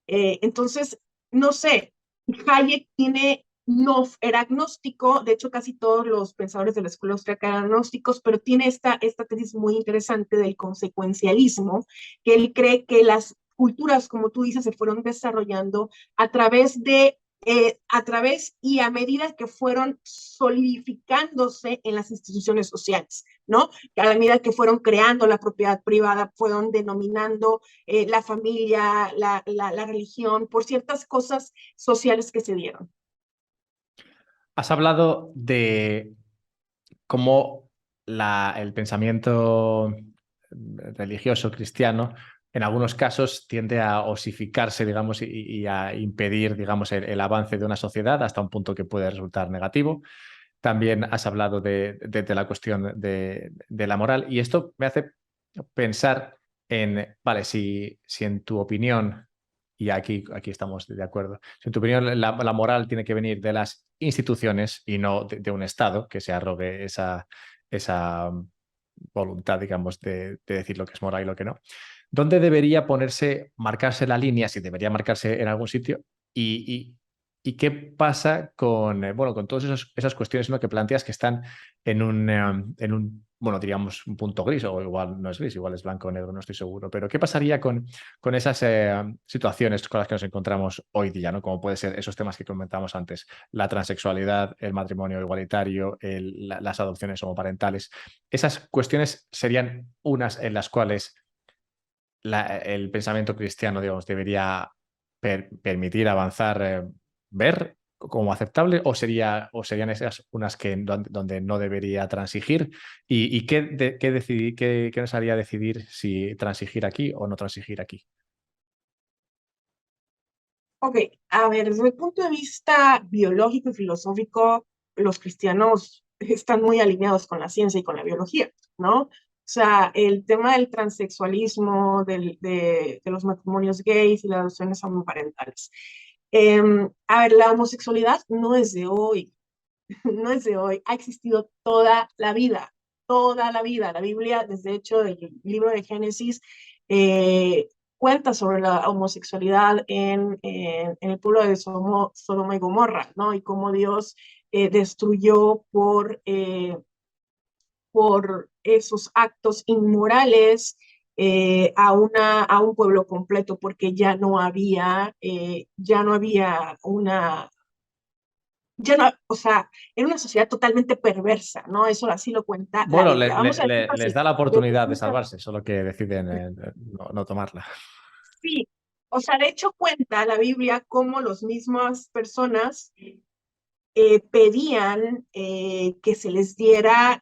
Entonces, no sé, Hayek no era agnóstico, de hecho casi todos los pensadores de la escuela austríaca eran agnósticos, pero tiene esta tesis muy interesante del consecuencialismo, que él cree que las culturas, como tú dices, se fueron desarrollando a través y a medida que fueron solidificándose en las instituciones sociales, ¿no? Que a la medida que fueron creando la propiedad privada, fueron denominando la familia, la religión, por ciertas cosas sociales que se dieron. Has hablado de cómo el pensamiento religioso cristiano en algunos casos tiende a osificarse, digamos, y a impedir, digamos, el avance de una sociedad hasta un punto que puede resultar negativo. También has hablado de la cuestión de la moral y esto me hace pensar en, vale, si en tu opinión, y aquí estamos de acuerdo, si en tu opinión la moral tiene que venir de las instituciones y no de un Estado que se arrogue esa voluntad, digamos, de decir lo que es moral y lo que no, ¿dónde debería marcarse la línea, si debería marcarse en algún sitio? ¿Y qué pasa con, bueno, con todas esas cuestiones, ¿no?, que planteas que están en un, bueno, diríamos, un punto gris, o igual no es gris, igual es blanco o negro, no estoy seguro, pero ¿qué pasaría con esas situaciones con las que nos encontramos hoy día, ¿no? Como puede ser esos temas que comentamos antes, la transexualidad, el matrimonio igualitario, las adopciones homoparentales? Esas cuestiones serían unas en las cuales el pensamiento cristiano, digamos, debería permitir avanzar, ver como aceptable, o serían esas unas que donde no debería transigir, y qué nos haría decidir si transigir aquí o no transigir aquí. Ok, a ver, desde el punto de vista biológico y filosófico, los cristianos están muy alineados con la ciencia y con la biología, ¿no? O sea, el tema del transexualismo, de los matrimonios gays y las adopciones homoparentales. A ver, la homosexualidad no es de hoy, no es de hoy, ha existido toda la vida. La Biblia, desde hecho, el libro de Génesis, eh, cuenta sobre la homosexualidad en el pueblo de Sodoma y Gomorra, ¿no? Y cómo Dios destruyó por esos actos inmorales a un pueblo completo, porque ya no había ya no, o sea, era una sociedad totalmente perversa, ¿no? Eso así lo cuenta la Bueno, Biblia. Vamos a decirlo les así. da la oportunidad de salvarse, solo que deciden no tomarla. Sí, o sea, de hecho cuenta la Biblia cómo las mismas personas pedían que se les dieran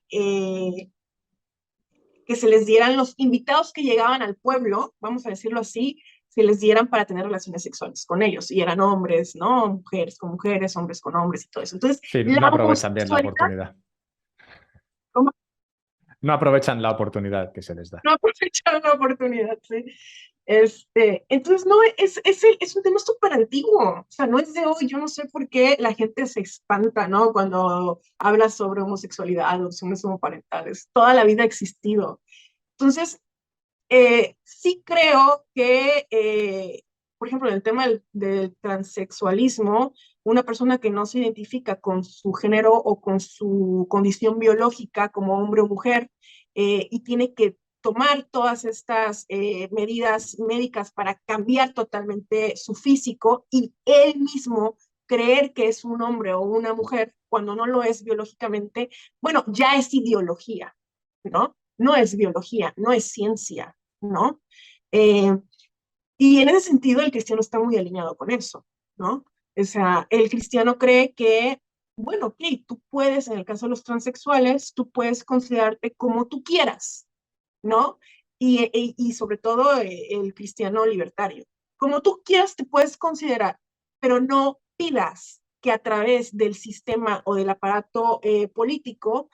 los invitados que llegaban al pueblo, vamos a decirlo así, se les dieran para tener relaciones sexuales con ellos. Y eran hombres, ¿no? Mujeres con mujeres, hombres con hombres y todo eso. Entonces, Sí, la no aprovechan bien la homosexualidad, oportunidad. ¿cómo? No aprovechan la oportunidad que se les da. No aprovecharon la oportunidad, sí. Entonces, no, es un tema súper antiguo, o sea, no es de hoy, yo no sé por qué la gente se espanta, ¿no? Cuando habla sobre homosexualidad, adopciones homoparentales, toda la vida ha existido. Entonces, sí creo que, por ejemplo, en el tema del transexualismo, una persona que no se identifica con su género o con su condición biológica como hombre o mujer y tiene que tomar todas estas medidas médicas para cambiar totalmente su físico y él mismo creer que es un hombre o una mujer cuando no lo es biológicamente, bueno, ya es ideología, ¿no? No es biología, no es ciencia, ¿no? Eh, y en ese sentido el cristiano está muy alineado con eso, ¿no? O sea, el cristiano cree que, bueno, ok, tú puedes, en el caso de los transexuales, tú puedes considerarte como tú quieras, ¿no? Y sobre todo el cristiano libertario. Como tú quieras te puedes considerar, pero no pidas que a través del sistema o del aparato político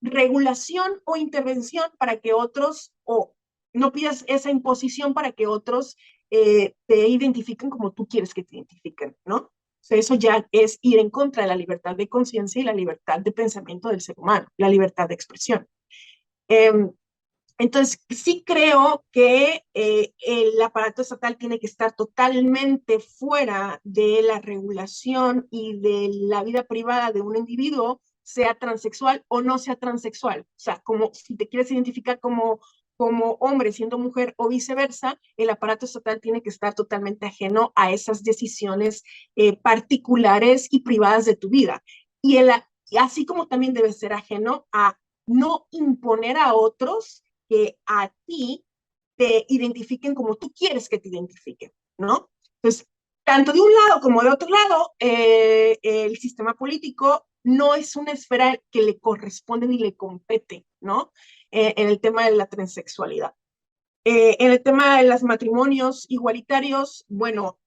regulación o intervención para que otros, o no pidas esa imposición para que otros te identifiquen como tú quieres que te identifiquen, ¿no? O sea, eso ya es ir en contra de la libertad de conciencia y la libertad de pensamiento del ser humano, la libertad de expresión. Eh, entonces, sí creo que el aparato estatal tiene que estar totalmente fuera de la regulación y de la vida privada de un individuo, sea transexual o no sea transexual. O sea, como si te quieres identificar como hombre siendo mujer o viceversa, el aparato estatal tiene que estar totalmente ajeno a esas decisiones particulares y privadas de tu vida. Y, y así como también debe ser ajeno a no imponer a otros que a ti te identifiquen como tú quieres que te identifiquen, ¿no? Entonces, tanto de un lado como de otro lado, el sistema político no es una esfera que le corresponde ni le compete, ¿no? En el tema de la transexualidad. En el tema de los matrimonios igualitarios, bueno,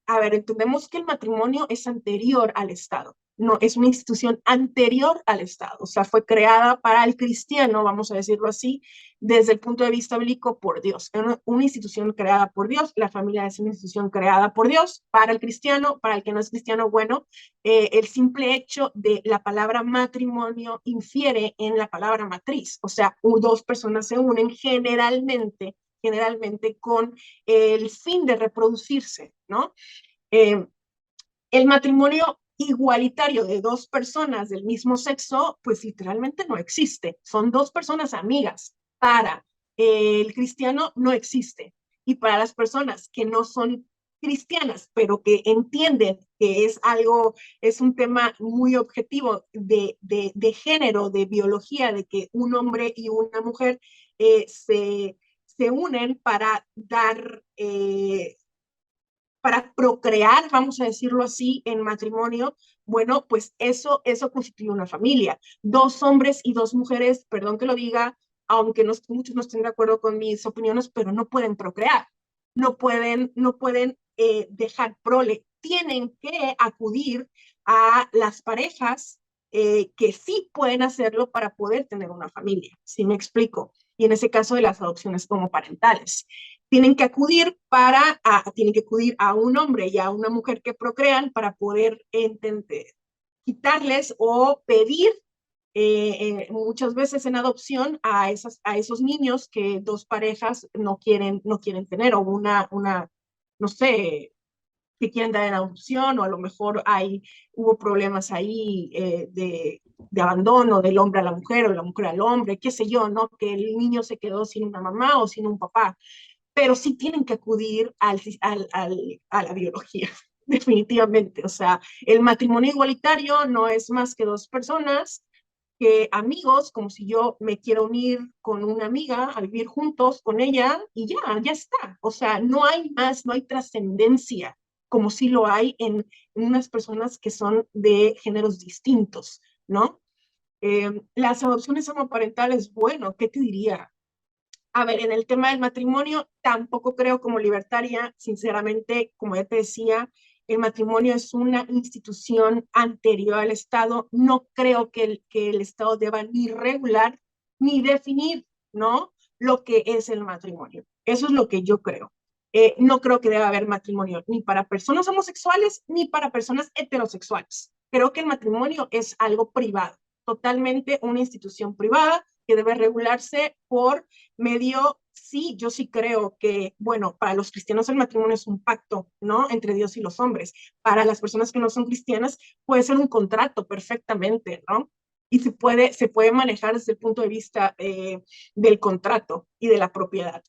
a ver, entendemos que el matrimonio es anterior al Estado, no, es una institución anterior al Estado, o sea, fue creada para el cristiano, vamos a decirlo así, desde el punto de vista bíblico por Dios. Es una institución creada por Dios, la familia es una institución creada por Dios, para el cristiano, para el que no es cristiano, bueno, el simple hecho de la palabra matrimonio infiere en la palabra matriz, o sea, dos personas se unen generalmente con el fin de reproducirse, ¿no? Eh, el matrimonio igualitario de dos personas del mismo sexo, pues literalmente no existe. Son dos personas amigas. Para el cristiano no existe. Y para las personas que no son cristianas, pero que entienden que es algo, es un tema muy objetivo de género, de biología, de que un hombre y una mujer se unen para procrear, vamos a decirlo así, en matrimonio, bueno, pues eso constituye una familia. Dos hombres y dos mujeres, perdón que lo diga, aunque muchos no estén de acuerdo con mis opiniones, pero no pueden procrear, no pueden dejar prole, tienen que acudir a las parejas que sí pueden hacerlo para poder tener una familia, ¿sí me explico? Y en ese caso de las adopciones como parentales. Tienen que acudir a un hombre y a una mujer que procrean para poder quitarles o pedir muchas veces en adopción a esos niños que dos parejas no quieren tener, o no sé, que quieren dar en adopción, o a lo mejor hubo problemas ahí de abandono del hombre a la mujer o de la mujer al hombre, qué sé yo, ¿no? Que el niño se quedó sin una mamá o sin un papá, pero sí tienen que acudir a la biología, definitivamente. O sea, el matrimonio igualitario no es más que dos personas que amigos, como si yo me quiero unir con una amiga a vivir juntos con ella y ya está. O sea, no hay más, no hay trascendencia como si lo hay en unas personas que son de géneros distintos, ¿no? Las adopciones homoparentales, bueno, ¿qué te diría? A ver, en el tema del matrimonio, tampoco creo como libertaria, sinceramente, como ya te decía, el matrimonio es una institución anterior al Estado. No creo que el Estado deba ni regular ni definir, ¿no? Lo que es el matrimonio. Eso es lo que yo creo. No creo que deba haber matrimonio ni para personas homosexuales ni para personas heterosexuales. Creo que el matrimonio es algo privado, totalmente una institución privada que debe regularse por medio, sí, yo sí creo que, bueno, para los cristianos el matrimonio es un pacto, ¿no? Entre Dios y los hombres. Para las personas que no son cristianas puede ser un contrato perfectamente, ¿no? Y se puede manejar desde el punto de vista del contrato y de la propiedad.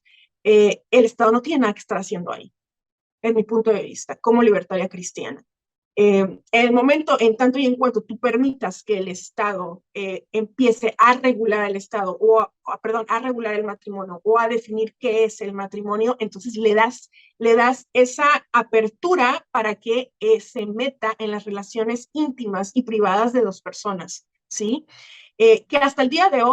El Estado no tiene nada que estar haciendo ahí, en mi punto de vista, como libertaria cristiana. En el momento, en tanto y en cuanto tú permitas que el Estado empiece a regular el Estado perdón, a regular el matrimonio o a definir qué es el matrimonio, entonces le das esa apertura para que se meta en las relaciones íntimas y privadas de dos personas, ¿sí? Que hasta el día de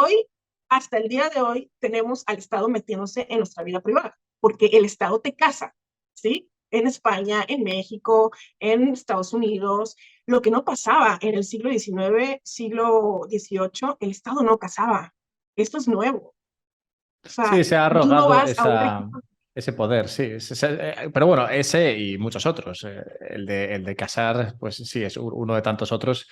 hoy tenemos al Estado metiéndose en nuestra vida privada, porque el Estado te casa, ¿sí? En España, en México, en Estados Unidos, lo que no pasaba en el siglo XIX, siglo XVIII, el Estado no casaba. Esto es nuevo. O Sí, sea, se ha tú no arrogado vas a un registro. ese poder, sí. Pero bueno, ese y muchos otros. El de casar, pues sí, es uno de tantos otros.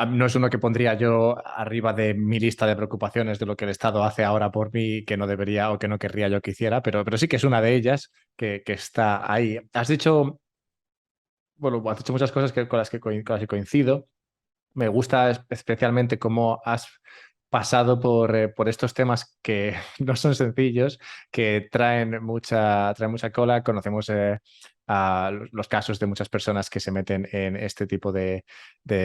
No es uno que pondría yo arriba de mi lista de preocupaciones de lo que el Estado hace ahora por mí, que no debería o que no querría yo que hiciera, pero sí que es una de ellas que está ahí. Has dicho, bueno, has dicho muchas cosas con las que coincido. Me gusta especialmente cómo has pasado por estos temas que no son sencillos, que traen mucha cola. Conocemos a los casos de muchas personas que se meten en este tipo de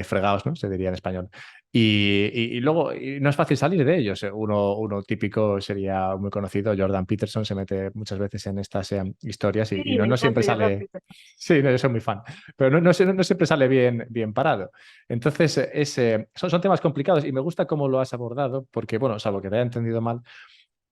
fregados, ¿no? Se diría en español. Y luego no es fácil salir de ellos. Uno típico sería muy conocido, Jordan Peterson, se mete muchas veces en estas historias y Sí, me no siempre encanta Jordan sale. Peterson. Sí, no, yo soy muy fan, pero no siempre sale bien parado. Entonces, son temas complicados y me gusta cómo lo has abordado, porque, bueno, salvo que te haya entendido mal,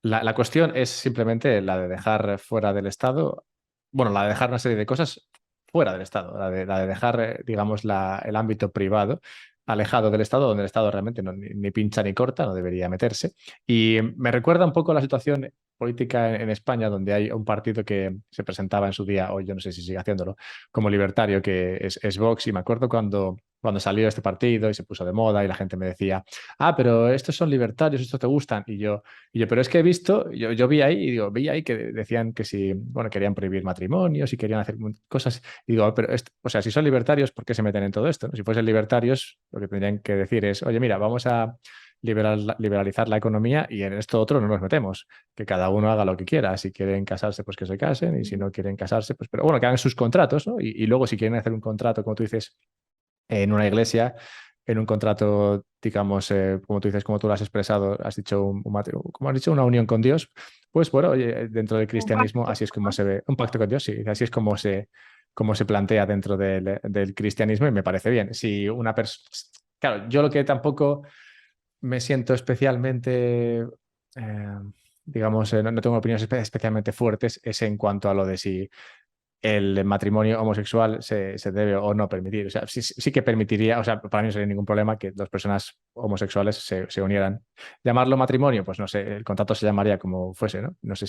la cuestión es simplemente la de dejar fuera del Estado, bueno, la de dejar una serie de cosas fuera del Estado, la de dejar, digamos, el ámbito privado alejado del Estado, donde el Estado realmente ni pincha ni corta, no debería meterse. Y me recuerda un poco la situación política en España, donde hay un partido que se presentaba en su día, hoy yo no sé si sigue haciéndolo, como libertario, que es Vox, y me acuerdo cuando salió este partido y se puso de moda y la gente me decía, pero estos son libertarios, estos te gustan, pero es que he visto, yo vi ahí, y digo, vi ahí que decían que si, bueno, querían prohibir matrimonios y querían hacer cosas, y digo, pero, o sea, si son libertarios, ¿por qué se meten en todo esto? ¿No? Si fuesen libertarios, lo que tendrían que decir es, oye, mira, vamos a liberalizar la economía y en esto otro no nos metemos, que cada uno haga lo que quiera, si quieren casarse, pues que se casen, y si no quieren casarse, pues, pero bueno, que hagan sus contratos, ¿no? Y luego si quieren hacer un contrato, como tú dices, en una iglesia, en un contrato, digamos, como tú dices, como tú lo has expresado, has dicho, como has dicho, una unión con Dios, pues bueno, oye, dentro del Un cristianismo pacto, así es como ¿no? se ve, un pacto con Dios, sí, así es como se plantea dentro del cristianismo y me parece bien. Si una persona, claro, yo lo que tampoco me siento especialmente, digamos, no tengo opiniones especialmente fuertes, es en cuanto a lo de si el matrimonio homosexual se debe o no permitir. O sea, sí que permitiría, o sea, para mí no sería ningún problema que dos personas homosexuales se unieran. ¿Llamarlo matrimonio? Pues no sé, el contrato se llamaría como fuese, ¿no? No sé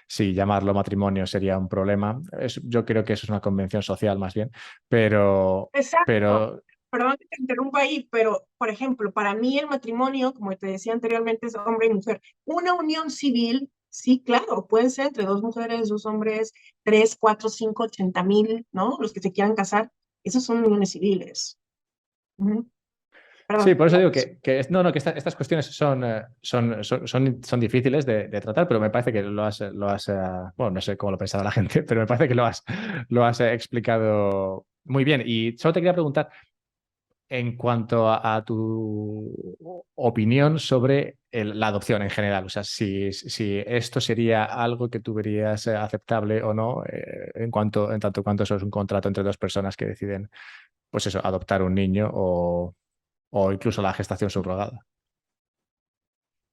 si llamarlo matrimonio sería un problema. Yo creo que eso es una convención social más bien, pero, Exacto. pero Perdón que te interrumpa ahí, pero, por ejemplo, para mí el matrimonio, como te decía anteriormente, es hombre y mujer. Una unión civil, sí, claro, pueden ser entre dos mujeres, dos hombres, 3, 4, 5, 80,000, ¿no? Los que se quieran casar, esas son uniones civiles. Ujú. sí, Perdón, por eso digo sigamos. no, no, que estas cuestiones son difíciles de tratar, pero me parece que bueno, no sé cómo lo pensaba la gente, pero me parece que lo has explicado muy bien. Y solo te quería preguntar, en cuanto a tu opinión sobre la adopción en general, o sea, si esto sería algo que tú verías aceptable o no, en tanto cuanto eso es un contrato entre dos personas que deciden, pues eso, adoptar un niño o incluso la gestación subrogada.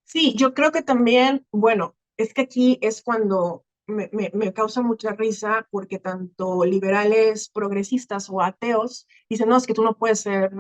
Sí, yo creo que también, bueno, es que aquí es cuando me causa mucha risa porque tanto liberales, progresistas o ateos dicen, no, es que tú no puedes ser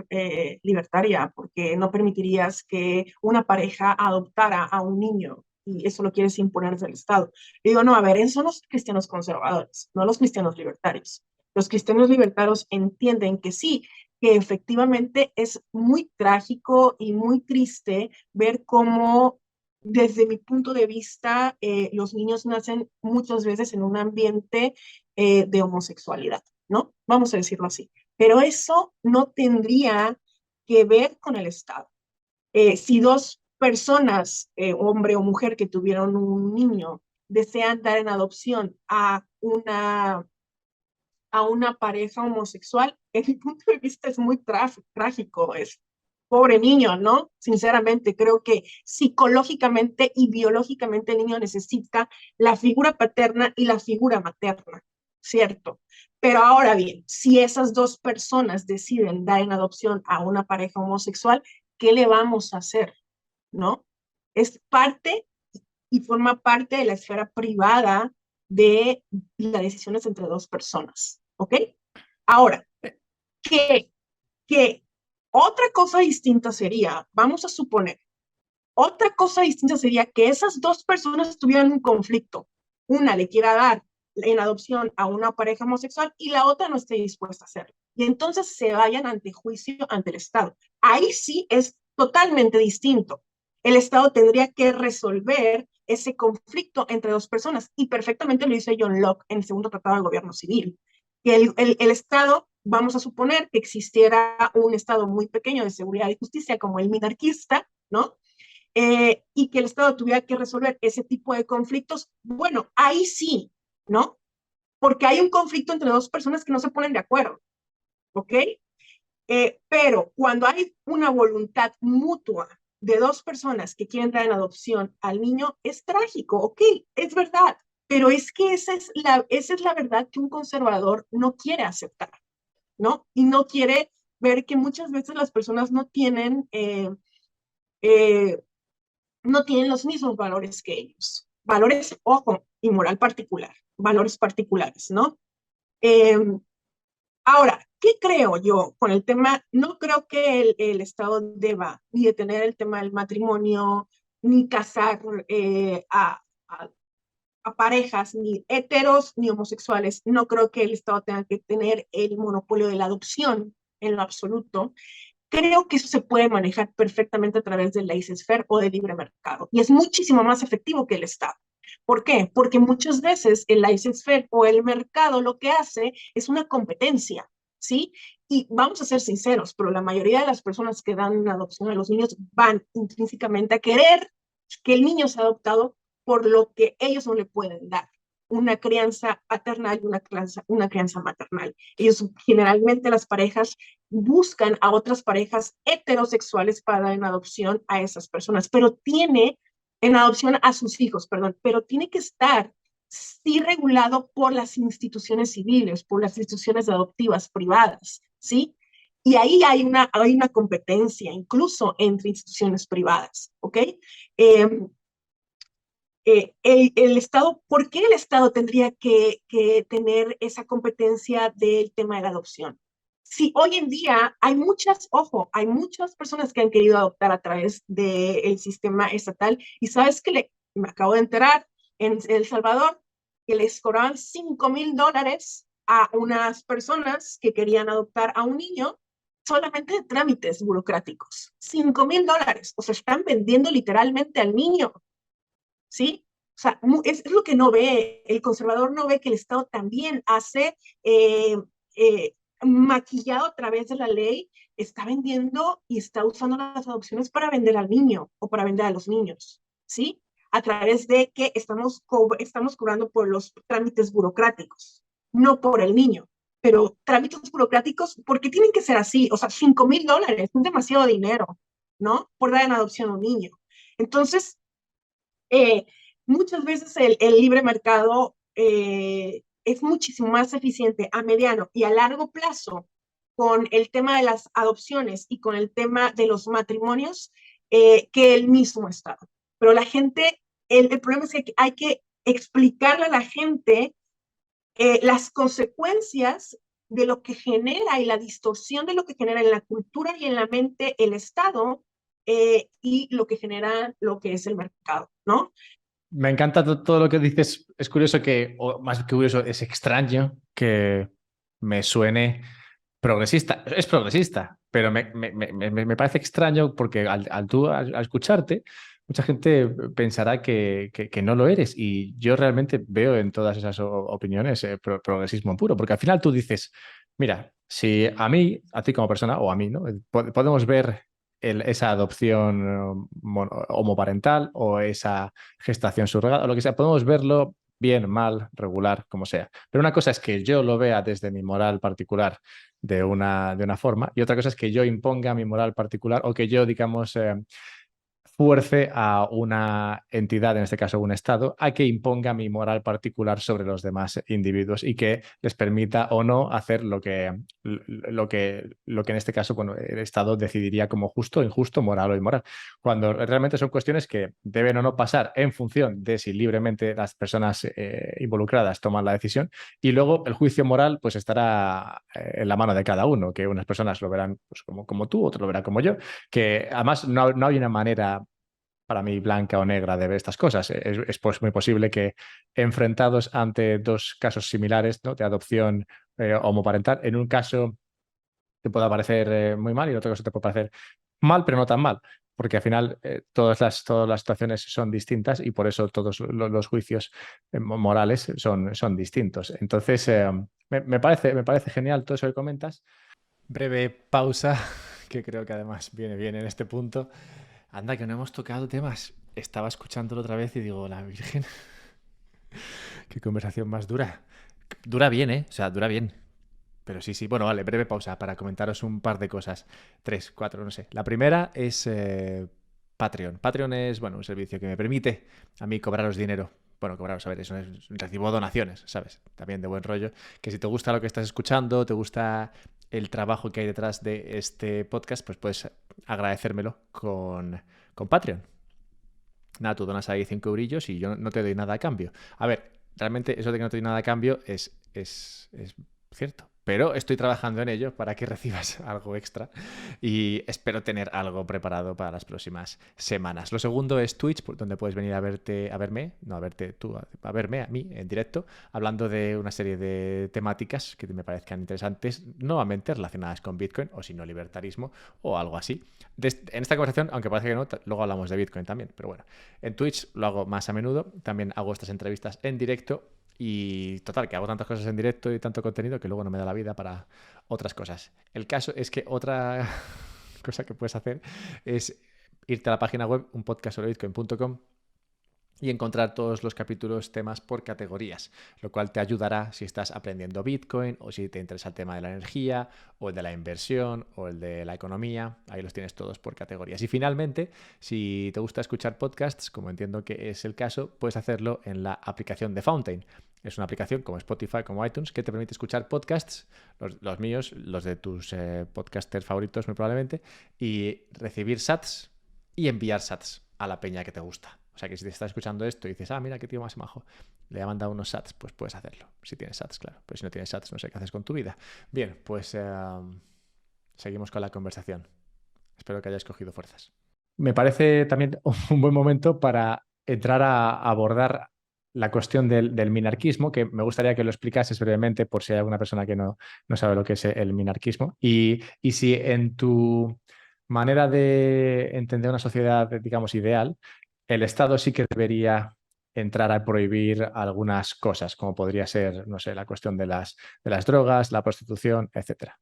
libertaria porque no permitirías que una pareja adoptara a un niño y eso lo quieres imponer desde el Estado. Y digo, no, a ver, esos son los cristianos conservadores, no los cristianos libertarios. Los cristianos libertarios entienden que sí, que efectivamente es muy trágico y muy triste ver cómo, desde mi punto de vista, los niños nacen muchas veces en un ambiente de homosexualidad, ¿no? Vamos a decirlo así. Pero eso no tendría que ver con el Estado. Si dos personas, hombre o mujer, que tuvieron un niño, desean dar en adopción a una pareja homosexual, en mi punto de vista es muy trágico, es pobre niño, ¿no? Sinceramente, creo que psicológicamente y biológicamente el niño necesita la figura paterna y la figura materna, ¿cierto? Pero ahora bien, si esas dos personas deciden dar en adopción a una pareja homosexual, ¿qué le vamos a hacer? ¿No? Es parte y forma parte de la esfera privada de las decisiones entre dos personas, ¿ok? Ahora, que, que otra cosa distinta sería, vamos a suponer, otra cosa distinta sería que esas dos personas tuvieran un conflicto. Una le quiera dar en adopción a una pareja homosexual y la otra no esté dispuesta a hacerlo. Y entonces se vayan ante juicio ante el Estado. Ahí sí es totalmente distinto. El Estado tendría que resolver ese conflicto entre dos personas y perfectamente lo dice John Locke en el segundo tratado del gobierno civil. Que el Estado, vamos a suponer que existiera un Estado muy pequeño de seguridad y justicia como el minarquista, ¿no? Y que el Estado tuviera que resolver ese tipo de conflictos, bueno, ahí sí, ¿no? Porque hay un conflicto entre dos personas que no se ponen de acuerdo, ¿ok? Pero cuando hay una voluntad mutua de dos personas que quieren dar en adopción al niño, es trágico, ¿ok? Es verdad, pero es que esa es la verdad que un conservador no quiere aceptar, ¿no? Y no quiere ver que muchas veces las personas eh, no tienen los mismos valores que ellos. Valores, ojo, y moral particular, valores particulares, ¿no? Eh, Ahora, ¿qué creo yo con el tema? No creo que el Estado deba ni detener el tema del matrimonio, ni casar a parejas, ni heteros, ni homosexuales. No creo que el Estado tenga que tener el monopolio de la adopción en lo absoluto. Creo que eso se puede manejar perfectamente a través del laissez-faire o del libre mercado y es muchísimo más efectivo que el Estado. ¿Por qué? Porque muchas veces el laissez-faire o el mercado lo que hace es una competencia, ¿sí? Y vamos a ser sinceros, pero la mayoría de las personas que dan una adopción a los niños van intrínsecamente a querer que el niño sea adoptado por lo que ellos no le pueden dar, una crianza paternal y una crianza maternal. Ellos generalmente, las parejas buscan a otras parejas heterosexuales para dar en adopción a esas personas, en adopción a sus hijos, perdón, pero tiene que estar sí regulado por las instituciones civiles, por las instituciones adoptivas privadas, ¿sí? Y ahí hay una competencia incluso entre instituciones privadas, ¿ok? Eh, el Estado, ¿por qué el Estado tendría que tener esa competencia del tema de la adopción? Si hoy en día hay hay muchas personas que han querido adoptar a través del sistema estatal y sabes que me acabo de enterar en El Salvador que les cobraban $5,000 a unas personas que querían adoptar a un niño solamente de trámites burocráticos. $5,000. O sea, están vendiendo literalmente al niño. ¿Sí? O sea, es lo que no ve, el conservador no ve que el Estado también hace, maquillado a través de la ley, está vendiendo y está usando las adopciones para vender al niño o para vender a los niños, ¿sí? A través de que estamos cobrando por los trámites burocráticos, no por el niño. Pero trámites burocráticos, ¿por qué tienen que ser así? O sea, $5,000 es demasiado dinero, ¿no? Por dar en adopción a un niño. Entonces, eh, muchas veces el libre mercado es muchísimo más eficiente a mediano y a largo plazo con el tema de las adopciones y con el tema de los matrimonios que el mismo Estado. Pero la gente, el problema es que hay que explicarle a la gente las consecuencias de lo que genera y la distorsión de lo que genera en la cultura y en la mente el Estado y lo que genera lo que es el mercado, ¿no? Me encanta todo lo que dices. Es curioso que, o más que curioso, es extraño que me suene progresista. Es progresista, pero me parece extraño porque al escucharte, mucha gente pensará que no lo eres. Y yo realmente veo en todas esas opiniones progresismo puro, porque al final tú dices, mira, si a mí, a ti como persona, o a mí, ¿no? Podemos ver esa adopción homoparental o esa gestación subrogada o lo que sea, podemos verlo bien, mal, regular, como sea. Pero una cosa es que yo lo vea desde mi moral particular de una forma y otra cosa es que yo imponga mi moral particular o que yo, digamos, fuerce a una entidad, en este caso un Estado, a que imponga mi moral particular sobre los demás individuos y que les permita o no hacer lo que en este caso, bueno, el Estado decidiría como justo, injusto, moral o inmoral. Cuando realmente son cuestiones que deben o no pasar en función de si libremente las personas involucradas toman la decisión y luego el juicio moral pues estará en la mano de cada uno, que unas personas lo verán pues, como tú, otros lo verán como yo, que además no hay una manera para mí blanca o negra de ver estas cosas. Es pues muy posible que enfrentados ante dos casos similares, ¿no? De adopción homoparental, en un caso te pueda parecer muy mal y en otro caso te puede parecer mal, pero no tan mal, porque al final todas las situaciones son distintas y por eso todos los juicios morales son distintos. Entonces, me parece genial todo eso que comentas. Breve pausa, que creo que además viene bien en este punto. Anda, que no hemos tocado temas. Estaba escuchándolo otra vez y digo, la Virgen, qué conversación más dura. Dura bien, ¿eh? O sea, dura bien. Pero sí, sí. Bueno, vale, breve pausa para comentaros un par de cosas. 3, 4, no sé. La primera es Patreon. Patreon es, bueno, un servicio que me permite a mí cobraros dinero. Bueno, cobraros, a ver, eso es, recibo donaciones, ¿sabes? También de buen rollo. Que si te gusta lo que estás escuchando, te gusta el trabajo que hay detrás de este podcast, pues puedes agradecérmelo con Patreon. Nada, tú donas ahí 5 eurillos y yo no te doy nada a cambio. A ver, realmente eso de que no te doy nada a cambio es cierto. Pero estoy trabajando en ello para que recibas algo extra y espero tener algo preparado para las próximas semanas. Lo segundo es Twitch, donde puedes venir a verme, no a verte tú, a verme a mí en directo, hablando de una serie de temáticas que me parezcan interesantes, nuevamente relacionadas con Bitcoin o si no libertarismo o algo así. En esta conversación, aunque parece que no, luego hablamos de Bitcoin también, pero bueno, en Twitch lo hago más a menudo, también hago estas entrevistas en directo. Y total, que hago tantas cosas en directo y tanto contenido que luego no me da la vida para otras cosas. El caso es que otra cosa que puedes hacer es irte a la página web unpodcastsobrebitcoin.com y encontrar todos los capítulos, temas por categorías, lo cual te ayudará si estás aprendiendo Bitcoin o si te interesa el tema de la energía o el de la inversión o el de la economía. Ahí los tienes todos por categorías. Y finalmente, si te gusta escuchar podcasts, como entiendo que es el caso, puedes hacerlo en la aplicación de Fountain. Es una aplicación como Spotify, como iTunes, que te permite escuchar podcasts, los míos, los de tus podcasters favoritos muy probablemente, y recibir sats y enviar sats a la peña que te gusta. O O sea que si te estás escuchando esto y dices, ah, mira qué tío más majo, le ha mandado unos sats, pues puedes hacerlo. Si tienes sats, claro. Pero si no tienes sats, no sé qué haces con tu vida. Bien, pues seguimos con la conversación. Espero que hayas cogido fuerzas. Me parece también un buen momento para entrar a abordar la cuestión del minarquismo, que me gustaría que lo explicases brevemente por si hay alguna persona que no sabe lo que es el minarquismo. Y si en tu manera de entender una sociedad, digamos, ideal, el Estado sí que debería entrar a prohibir algunas cosas, como podría ser, no sé, la cuestión de las drogas, la prostitución, etcétera.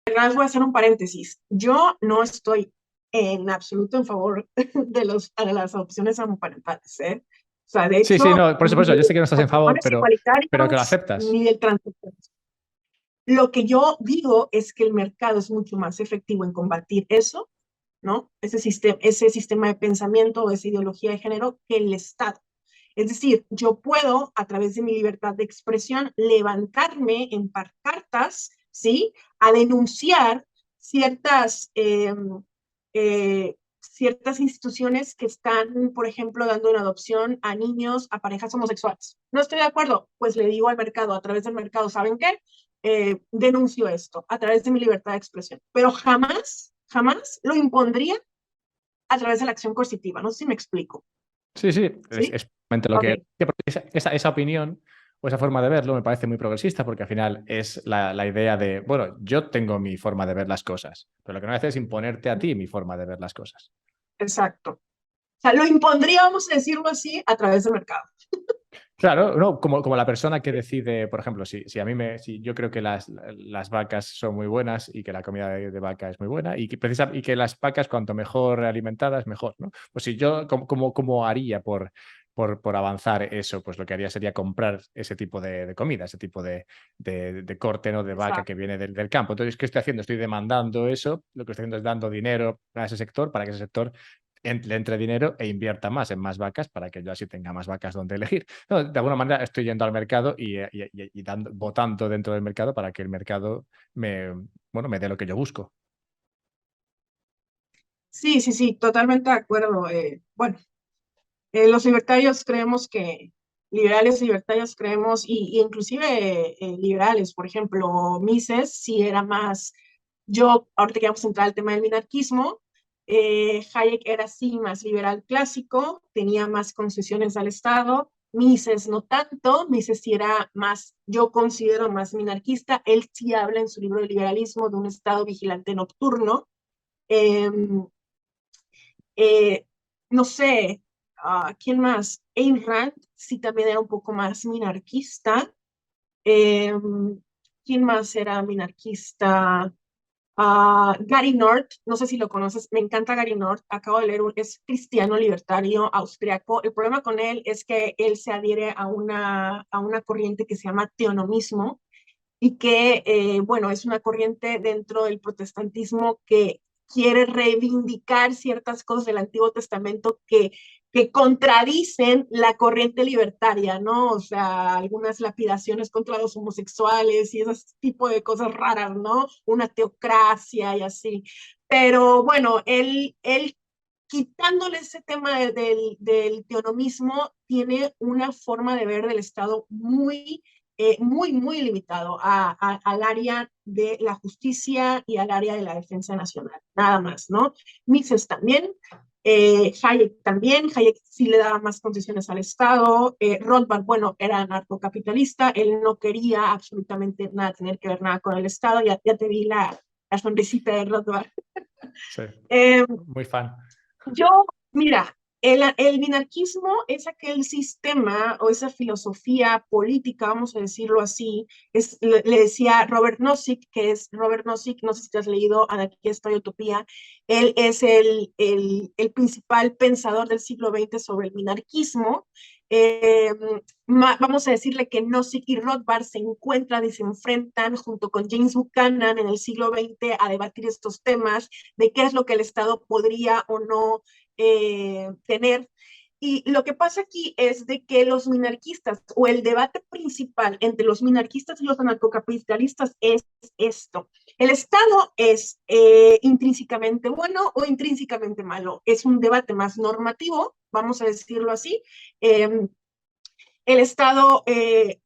Voy a hacer un paréntesis. Yo no estoy en absoluto en favor de las adopciones homoparentales, ¿eh? O sea, de Sí, sí, hecho, no, por eso, ni yo de sé que no estás en favor, matrimonios pero que lo igualitarios, aceptas. ni del transexualismo. Lo que yo digo es que el mercado es mucho más efectivo en combatir eso, ¿no? Ese sistema de pensamiento o esa ideología de género que el Estado. Es decir, yo puedo, a través de mi libertad de expresión, levantarme en pancartas, ¿sí? A denunciar ciertas, ciertas instituciones que están, por ejemplo, dando una adopción a niños, a parejas homosexuales. No estoy de acuerdo, pues le digo al mercado, a través del mercado, ¿saben qué? Denuncio esto a través de mi libertad de expresión, pero jamás, jamás lo impondría a través de la acción coercitiva. No sé si me explico. Sí, sí, ¿Sí? es justamente lo Ok. que... Esa opinión o esa forma de verlo me parece muy progresista porque al final es la idea de, bueno, yo tengo mi forma de ver las cosas, pero lo que no hace es imponerte a ti mi forma de ver las cosas. Exacto. O sea, lo impondría, vamos a decirlo así, a través del mercado. Claro, no, como la persona que decide, por ejemplo, si yo creo que las vacas son muy buenas y que la comida de vaca es muy buena y que las vacas cuanto mejor alimentadas, mejor, ¿no? Pues si yo, ¿cómo haría por avanzar eso? Pues lo que haría sería comprar ese tipo de comida, ese tipo de corte, ¿no? De vaca que Exacto. viene del campo. Entonces, ¿qué estoy haciendo? Estoy demandando eso, lo que estoy haciendo es dando dinero a ese sector para que ese sector le entre dinero e invierta más en más vacas para que yo así tenga más vacas donde elegir. No, de alguna manera estoy yendo al mercado y votando dentro del mercado para que el mercado me dé lo que yo busco. Sí, sí, sí, totalmente de acuerdo. Bueno, los libertarios creemos que, liberales y libertarios creemos, y inclusive liberales, por ejemplo, Mises, si era más, yo, ahorita que vamos a entrar al tema del minarquismo, Hayek era sí más liberal clásico, tenía más concesiones al Estado, Mises no tanto, Mises sí era más, yo considero más minarquista, él sí habla en su libro de liberalismo de un Estado vigilante nocturno. Eh, eh, no sé, ¿quién más? Ayn Rand sí también era un poco más minarquista. Eh, ¿Quién más era minarquista? Gary North, no sé si lo conoces, me encanta Gary North, acabo de leer, es cristiano libertario austriaco. El problema con él es que él se adhiere a una corriente que se llama teonomismo y que, bueno, es una corriente dentro del protestantismo que quiere reivindicar ciertas cosas del Antiguo Testamento que contradicen la corriente libertaria, ¿no? O sea, algunas lapidaciones contra los homosexuales y ese tipo de cosas raras, ¿no? Una teocracia y así. Pero bueno, él quitándole ese tema del teonomismo, tiene una forma de ver del Estado muy limitado al área de la justicia y al área de la defensa nacional, nada más, ¿no? Mises también, Hayek también, Hayek sí le daba más concesiones al Estado, Rothbard, bueno, era anarcocapitalista, él no quería absolutamente nada, tener que ver nada con el Estado, ya te vi la sonrisita de Rothbard. Sí, Eh, muy fan. yo, mira, el minarquismo es aquel sistema o esa filosofía política, vamos a decirlo así, le decía Robert Nozick, que es Robert Nozick, no sé si te has leído Anarquía, Utopía, él es el principal pensador del siglo XX sobre el minarquismo. Eh, Vamos a decirle que Nozick y Rothbard se encuentran y se enfrentan junto con James Buchanan en el siglo XX a debatir estos temas de qué es lo que el Estado podría o no tener. Y lo que pasa aquí es de que los minarquistas o el debate principal entre los minarquistas y los anarcocapitalistas es esto. ¿El Estado es intrínsecamente bueno o intrínsecamente malo? Es un debate más normativo, vamos a decirlo así. El Estado, el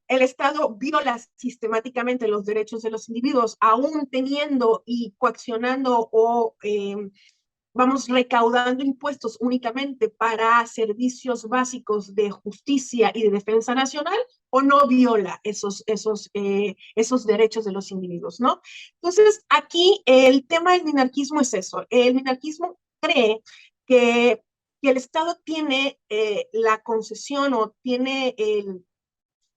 Estado viola sistemáticamente los derechos de los individuos, aún teniendo y coaccionando o vamos recaudando impuestos únicamente para servicios básicos de justicia y de defensa nacional, o no viola esos derechos de los individuos, ¿no? Entonces, aquí el tema del minarquismo es eso. El minarquismo cree que, que el Estado tiene la concesión o tiene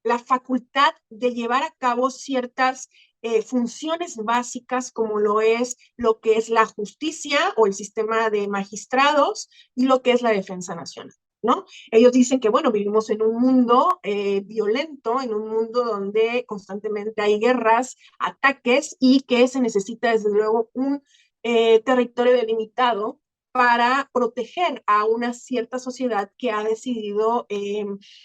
la facultad de llevar a cabo ciertas funciones básicas como lo que es la justicia o el sistema de magistrados y lo que es la defensa nacional, ¿no? Ellos dicen que, bueno, vivimos en un mundo violento, en un mundo donde constantemente hay guerras, ataques y que se necesita desde luego un territorio delimitado para proteger a una cierta sociedad que ha decidido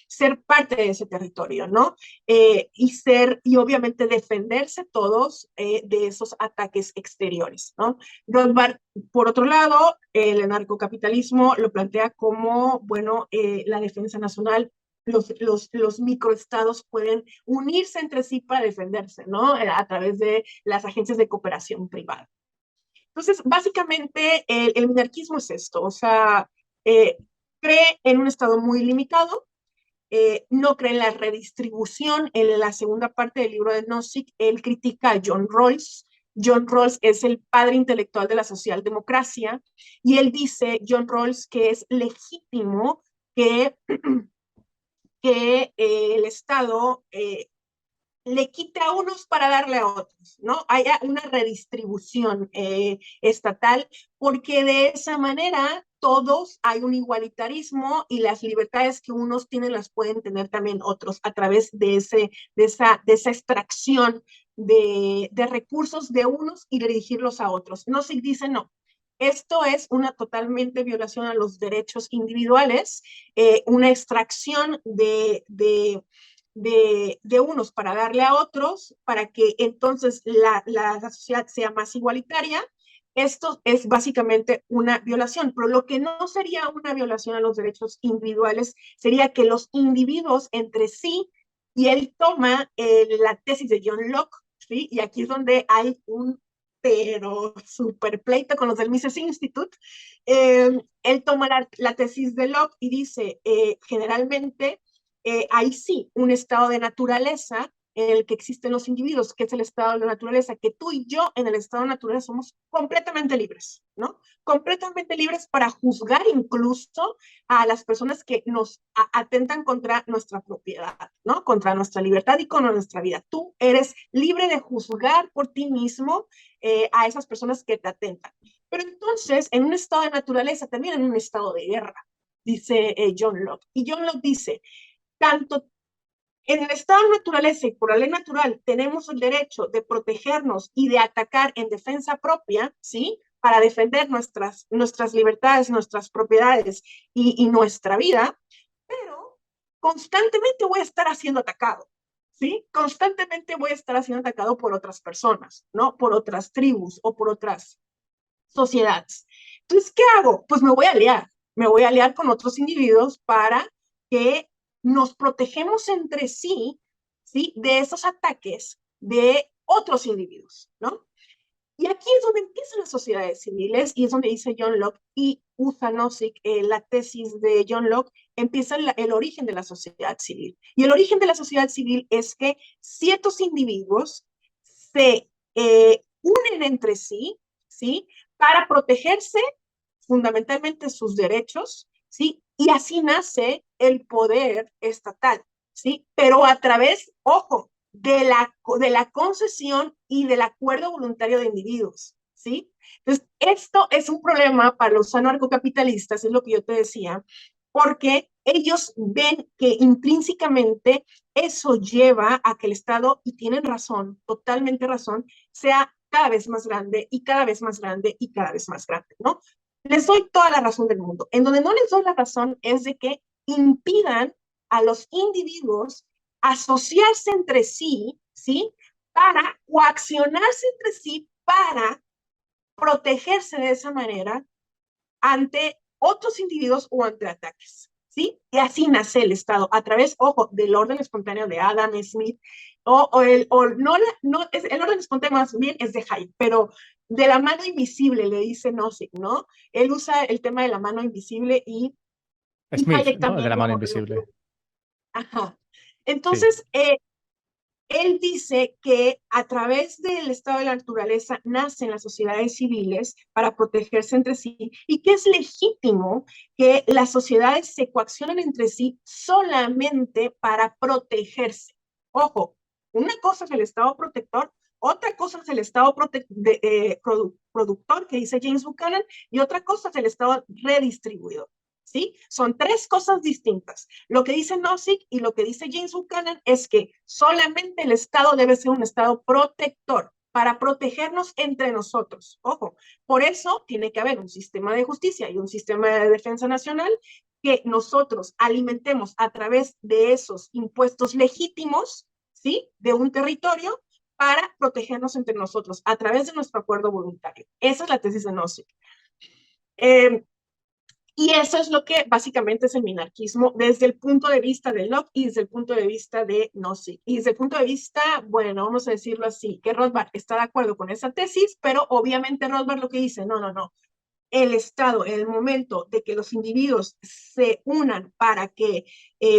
ser parte de ese territorio, ¿no? Y obviamente defenderse todos de esos ataques exteriores, ¿no? Rothbard, por otro lado, el anarcocapitalismo lo plantea como, bueno, la defensa nacional, los microestados pueden unirse entre sí para defenderse, ¿no? A través de las agencias de cooperación privada. Entonces, básicamente, el minarquismo es esto, o sea, cree en un Estado muy limitado, no cree en la redistribución. En la segunda parte del libro de Nozick, él critica a John Rawls. John Rawls es el padre intelectual de la socialdemocracia y él dice, John Rawls, que es legítimo que, que el Estado le quite a unos para darle a otros, ¿no? Haya una redistribución estatal, porque de esa manera todos hay un igualitarismo y las libertades que unos tienen las pueden tener también otros a través de esa extracción de recursos de unos y dirigirlos a otros. No se dice no. Esto es una totalmente violación a los derechos individuales, una extracción de unos para darle a otros, para que entonces la sociedad sea más igualitaria. Esto es básicamente una violación, pero lo que no sería una violación a los derechos individuales sería que los individuos entre sí, y él toma la tesis de John Locke, ¿sí? Y aquí es donde hay un pero súper pleito con los del Mises Institute. Él toma la tesis de Locke y dice, generalmente, ahí sí, un estado de naturaleza en el que existen los individuos, que es el estado de la naturaleza, que tú y yo en el estado de naturaleza somos completamente libres, ¿no? Completamente libres para juzgar incluso a las personas que nos atentan contra nuestra propiedad, ¿no? Contra nuestra libertad y con nuestra vida. Tú eres libre de juzgar por ti mismo a esas personas que te atentan. Pero entonces, en un estado de naturaleza, también en un estado de guerra, dice John Locke. Y John Locke dice, tanto en el estado de naturaleza y por la ley natural tenemos el derecho de protegernos y de atacar en defensa propia, ¿sí? Para defender nuestras libertades, nuestras propiedades y nuestra vida, pero constantemente voy a estar siendo atacado, ¿sí? Constantemente voy a estar siendo atacado por otras personas, ¿no? Por otras tribus o por otras sociedades. Entonces, ¿qué hago? Pues me voy a aliar con otros individuos para que nos protegemos entre sí, ¿sí? De esos ataques de otros individuos, ¿no? Y aquí es donde empiezan las sociedades civiles y es donde dice John Locke y usa Nozick, la tesis de John Locke, empieza el origen de la sociedad civil. Y el origen de la sociedad civil es que ciertos individuos se unen entre sí, ¿sí? Para protegerse fundamentalmente sus derechos, ¿sí? Y así nace el poder estatal, ¿sí? Pero a través, ojo, de la concesión y del acuerdo voluntario de individuos, ¿sí? Entonces, esto es un problema para los anarcocapitalistas, es lo que yo te decía, porque ellos ven que intrínsecamente eso lleva a que el Estado, y tienen razón, totalmente razón, sea cada vez más grande y cada vez más grande y cada vez más grande, ¿no? Les doy toda la razón del mundo. En donde no les doy la razón es de que impidan a los individuos asociarse entre sí, ¿sí? para coaccionarse entre sí, para protegerse de esa manera ante otros individuos o ante ataques. ¿Sí? Y así nace el Estado, a través, ojo, del orden espontáneo de Adam Smith, no, el orden espontáneo más bien es de Hayek, pero de la mano invisible, le dice Nozick, ¿no? Él usa el tema de la mano invisible y Smith, Hayek ¿no? El de también la mano invisible. ajá. Sí. Entonces, él dice que a través del estado de la naturaleza nacen las sociedades civiles para protegerse entre sí y que es legítimo que las sociedades se coaccionen entre sí solamente para protegerse. Ojo, una cosa es el estado protector, otra cosa es el estado productor que dice James Buchanan y otra cosa es el estado redistribuidor. ¿Sí? Son tres cosas distintas. Lo que dice Nozick y lo que dice James Buchanan es que solamente el Estado debe ser un Estado protector para protegernos entre nosotros. Ojo, por eso tiene que haber un sistema de justicia y un sistema de defensa nacional que nosotros alimentemos a través de esos impuestos legítimos, ¿sí? De un territorio para protegernos entre nosotros a través de nuestro acuerdo voluntario. Esa es la tesis de Nozick. Y eso es lo que básicamente es el minarquismo desde el punto de vista de Locke y desde el punto de vista de Nozick. Y desde el punto de vista, bueno, vamos a decirlo así, que Rothbard está de acuerdo con esa tesis, pero obviamente Rothbard lo que dice, no. El Estado, en el momento de que los individuos se unan para que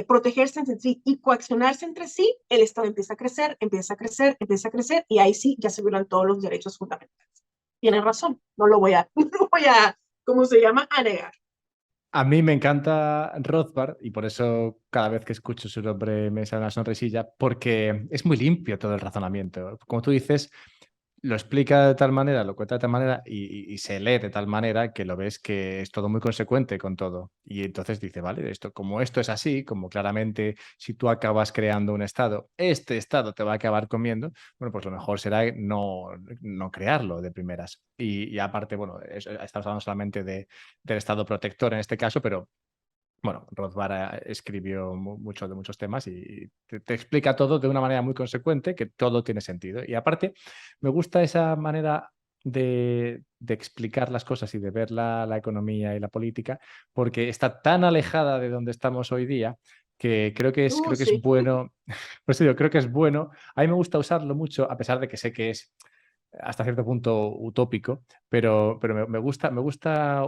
protegerse entre sí y coaccionarse entre sí, el Estado empieza a crecer, empieza a crecer, empiesa a crecer, y ahí sí ya se violan todos los derechos fundamentales. Tiene razón, no lo voy a, no lo voy a, ¿cómo se llama? A negar. A mí me encanta Rothbard y por eso cada vez que escucho su nombre me sale una sonrisilla, porque es muy limpio todo el razonamiento. Como tú dices, lo explica de tal manera, lo cuenta de tal manera y se lee de tal manera que lo ves que es todo muy consecuente con todo. Y entonces dice, vale, esto, como esto es así, como claramente si tú acabas creando un estado, este estado te va a acabar comiendo, bueno, pues lo mejor será no crearlo de primeras. Y aparte, bueno, estamos hablando solamente del estado protector en este caso, pero bueno, Rothbard escribió mucho de muchos temas y te explica todo de una manera muy consecuente, que todo tiene sentido. Y aparte, me gusta esa manera de explicar las cosas y de ver la economía y la política, porque está tan alejada de donde estamos hoy día que creo que es Sí. bueno, por eso digo, creo que es bueno. A mí me gusta usarlo mucho, a pesar de que sé que es hasta cierto punto utópico, pero me gusta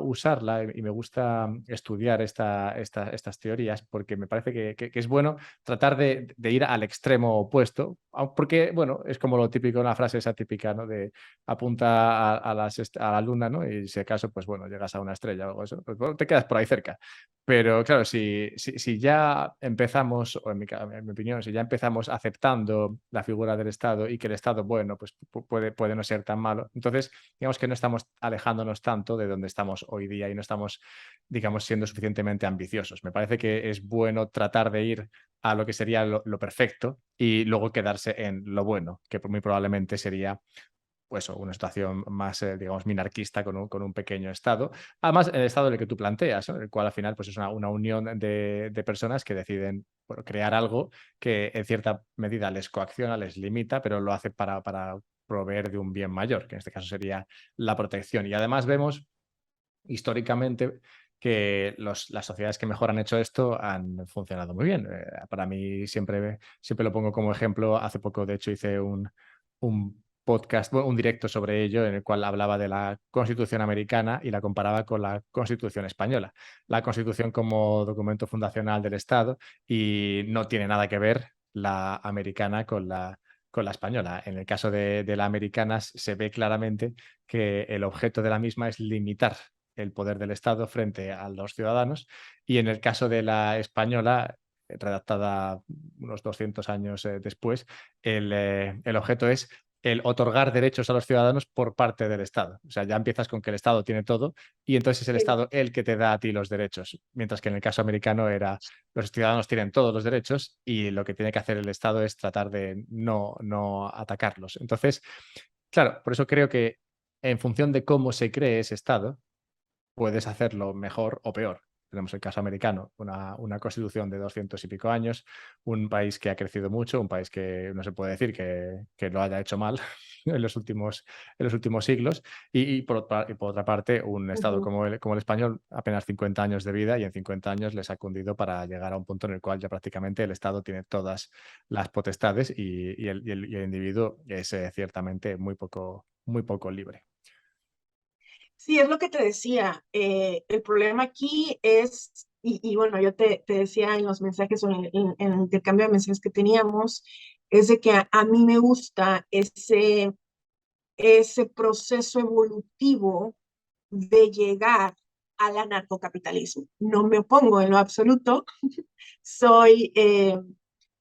usarla y me gusta estudiar estas teorías porque me parece que es bueno tratar de ir al extremo opuesto, porque, bueno, es como lo típico, una frase esa típica, ¿no? De apunta a la luna, ¿no? Y si acaso, pues bueno, llegas a una estrella o algo eso, pues, bueno, te quedas por ahí cerca. Pero claro, si ya empezamos, o en mi opinión, si ya empezamos aceptando la figura del Estado y que el Estado, bueno, pues puede no ser tan malo, entonces digamos que no estamos alejándonos tanto de donde estamos hoy día y no estamos, digamos, siendo suficientemente ambiciosos. Me parece que es bueno tratar de ir a lo que sería lo perfecto y luego quedarse en lo bueno, que muy probablemente sería pues, una situación más, digamos, minarquista con un pequeño Estado. Además, el Estado en el que tú planteas, ¿no? El cual al final pues, es una unión de personas que deciden bueno, crear algo que en cierta medida les coacciona, les limita, pero lo hace para proveer de un bien mayor, que en este caso sería la protección. Y además vemos históricamente que las sociedades que mejor han hecho esto han funcionado muy bien. Para mí siempre lo pongo como ejemplo. Hace poco, de hecho, hice un podcast, bueno, un directo sobre ello en el cual hablaba de la Constitución americana y la comparaba con la Constitución española. La Constitución como documento fundacional del Estado y no tiene nada que ver la americana con la española. En el caso de la americana se ve claramente que el objeto de la misma es limitar el poder del Estado frente a los ciudadanos y en el caso de la española, redactada unos 200 años después, el objeto es el otorgar derechos a los ciudadanos por parte del Estado. O sea, ya empiezas con que el Estado tiene todo y entonces es el Sí. Estado el que te da a ti los derechos, mientras que en el caso americano era los ciudadanos tienen todos los derechos y lo que tiene que hacer el Estado es tratar de no atacarlos. Entonces, claro, por eso creo que en función de cómo se cree ese Estado, puedes hacerlo mejor o peor. tenemos el caso americano, una constitución de 200 y pico años, un país que ha crecido mucho, un país que no se puede decir que lo haya hecho mal en los últimos siglos, y por otra parte, un estado Ujú. como el español, apenas 50 años de vida, y en 50 años les ha cundido para llegar a un punto en el cual ya prácticamente el Estado tiene todas las potestades y el individuo es ciertamente muy poco libre. Sí, es lo que te decía. El problema aquí es, y bueno, yo te decía en los mensajes o en el intercambio de mensajes que teníamos, es de que a mí me gusta ese proceso evolutivo de llegar al anarcocapitalismo. No me opongo en lo absoluto, soy, eh,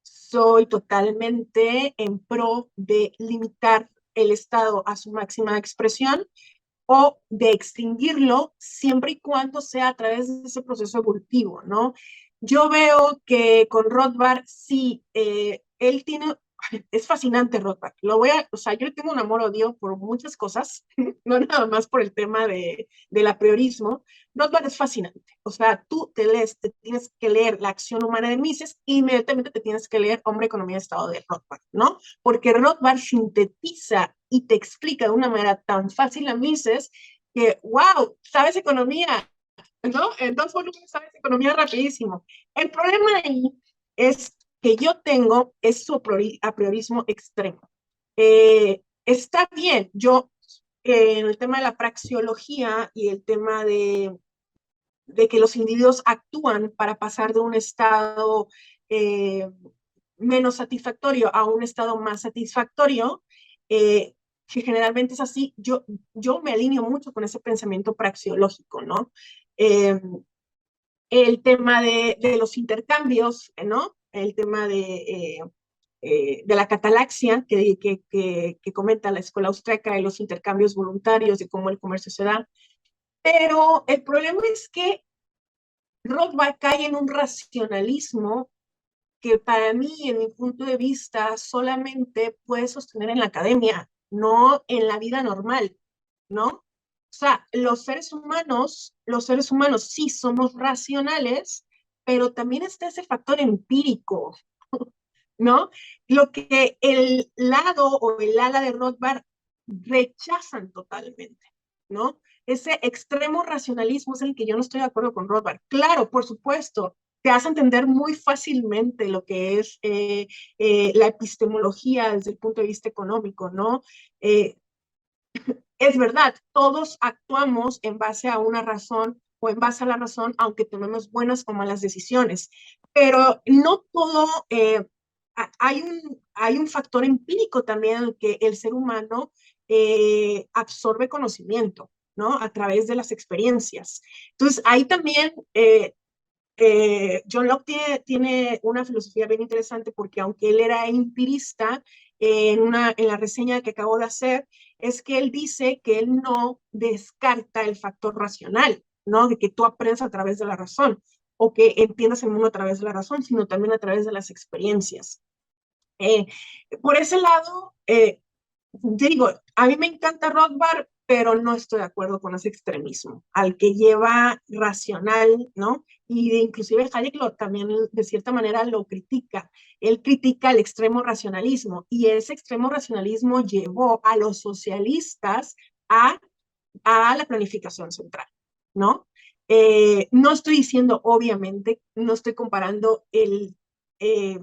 soy totalmente en pro de limitar el Estado a su máxima expresión o de extinguirlo siempre y cuando sea a través de ese proceso evolutivo, ¿no? Yo veo que con Rothbard, sí, él tiene, es fascinante Rothbard, o sea, yo le tengo un amor-odio por muchas cosas, no nada más por el tema del apriorismo. Rothbard es fascinante, o sea, tú te tienes que leer La acción humana de Mises e inmediatamente te tienes que leer Hombre, Economía y Estado de Rothbard, ¿no? Porque Rothbard sintetiza y te explica de una manera tan fácil a Mises que, wow, sabes economía, ¿no? En dos volúmenes sabes economía rapidísimo. El problema ahí es que yo tengo es su apriorismo extremo. Está bien, yo en el tema de la praxeología y el tema de que los individuos actúan para pasar de un estado eh, menos satisfactorio a un estado más satisfactorio, que generalmente es así, yo me alineo mucho con ese pensamiento praxeológico, ¿no? Eh, el tema de los intercambios, ¿no? El tema de la catalaxia que comenta la escuela austríaca de los intercambios voluntarios, de cómo el comercio se da. Pero el problema es que Rothbard cae en un racionalismo que para mí, en mi punto de vista, solamente puede sostener en la academia, no en la vida normal, ¿no? O sea, los seres humanos sí somos racionales, pero también está ese factor empírico, ¿no? Lo que el lado o el ala de Rothbard rechazan totalmente, ¿no? Ese extremo racionalismo es el que yo no estoy de acuerdo con Rothbard. Claro, por supuesto, te hace entender muy fácilmente lo que es la epistemología desde el punto de vista económico, ¿no? Eh, es verdad, todos actuamos en base a una razón o en base a la razón, aunque tomemos buenas o malas decisiones, pero no todo, hay un factor empírico también en el que el ser humano absorbe conocimiento, ¿no? A través de las experiencias. Entonces, ahí también John Locke tiene una filosofía bien interesante porque aunque él era empirista, en la reseña que acabo de hacer, es que él dice que él no descarta el factor racional, ¿no? De que tú aprendas a través de la razón o que entiendas el mundo a través de la razón, sino también a través de las experiencias. Eh, por ese lado, digo, a mí me encanta Rothbard, pero no estoy de acuerdo con ese extremismo, al que lleva racional, ¿no? Y inclusive Hayek también de cierta manera lo critica. Él critica el extremo racionalismo y ese extremo racionalismo llevó a los socialistas a, a la planificación central, ¿no? No estoy diciendo, obviamente, no estoy comparando eh,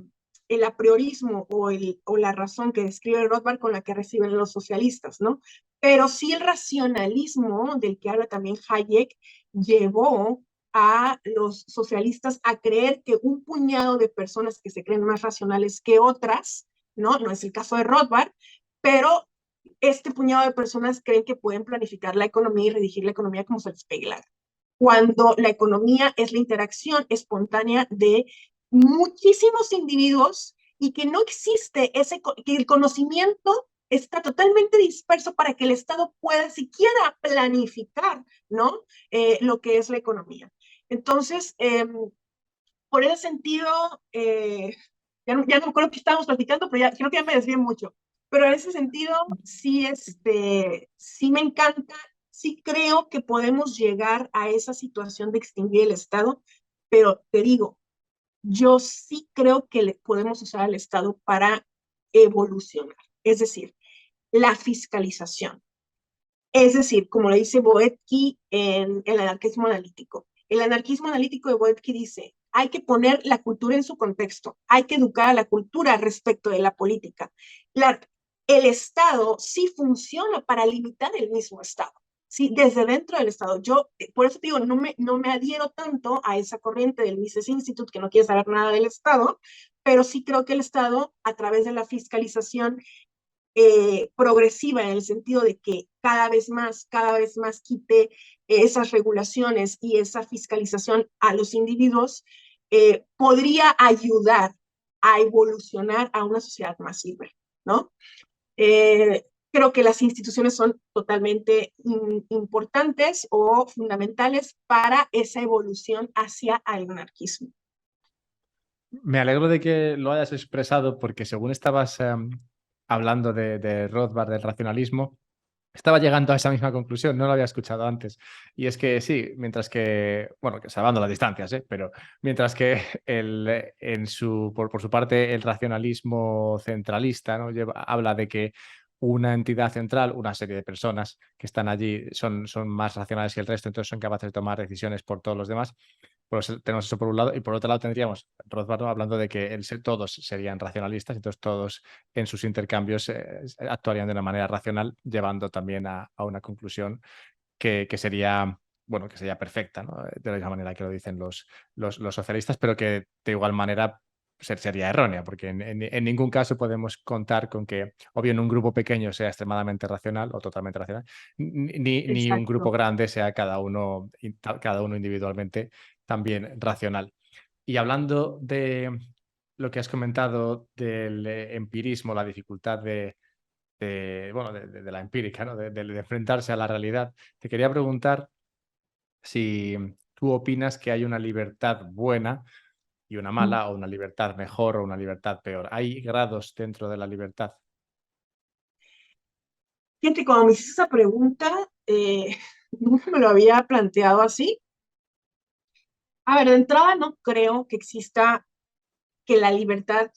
el apriorismo o la razón que describe Rothbard con la que reciben los socialistas, ¿no? Pero sí el racionalismo del que habla también Hayek llevó a los socialistas a creer que un puñado de personas que se creen más racionales que otras, ¿no? No es el caso de Rothbard, pero este puñado de personas creen que pueden planificar la economía y redigir la economía como se les pegue la gana, cuando la economía es la interacción espontánea de muchísimos individuos y que no existe que el conocimiento está totalmente disperso para que el Estado pueda siquiera planificar, ¿no? Lo que es la economía. Entonces, por ese sentido, ya no me acuerdo qué estábamos platicando, pero creo que ya me desvié mucho. Pero en ese sentido, sí, sí me encanta, sí creo que podemos llegar a esa situación de extinguir el Estado, pero te digo, yo sí creo que podemos usar al Estado para evolucionar. Es decir, la fiscalización. Es decir, como le dice Boetki en el anarquismo analítico. El anarquismo analítico de Boetki dice, hay que poner la cultura en su contexto, hay que educar a la cultura respecto de la política. El Estado sí funciona para limitar el mismo Estado, sí, desde dentro del Estado. Yo, por eso digo, no me adhiero tanto a esa corriente del Mises Institute, que no quiere saber nada del Estado, pero sí creo que el Estado, a través de la fiscalización, progresiva en el sentido de que cada vez más quite esas regulaciones y esa fiscalización a los individuos, podría ayudar a evolucionar a una sociedad más libre, ¿no? Creo que las instituciones son totalmente importantes o fundamentales para esa evolución hacia el anarquismo. Me alegro de que lo hayas expresado porque según estabas hablando de Rothbard, del racionalismo, estaba llegando a esa misma conclusión, no lo había escuchado antes. Y es que sí, mientras que, bueno, que salvando las distancias, pero mientras que por su parte el racionalismo centralista, ¿no? Habla de que una entidad central, una serie de personas que están allí son más racionales que el resto, entonces son capaces de tomar decisiones por todos los demás. Pues tenemos eso por un lado, y por otro lado tendríamos Rothbard, ¿no? Hablando de que todos serían racionalistas, entonces todos en sus intercambios actuarían de una manera racional, llevando también a una conclusión que sería, bueno, que sería perfecta, ¿no? De la misma manera que lo dicen los socialistas, pero que de igual manera sería errónea, porque en ningún caso podemos contar con que o bien un grupo pequeño sea extremadamente racional o totalmente racional, ni un grupo Exacto. grande sea cada uno individualmente también racional. Y hablando de lo que has comentado del empirismo, la dificultad bueno, de la empírica, ¿no? De enfrentarse a la realidad, te quería preguntar si tú opinas que hay una libertad buena y una mala, o una libertad mejor o una libertad peor. ¿Hay grados dentro de la libertad? Fíjate, cuando me hiciste esa pregunta, nunca me lo había planteado así. A ver, de entrada no creo que exista que la libertad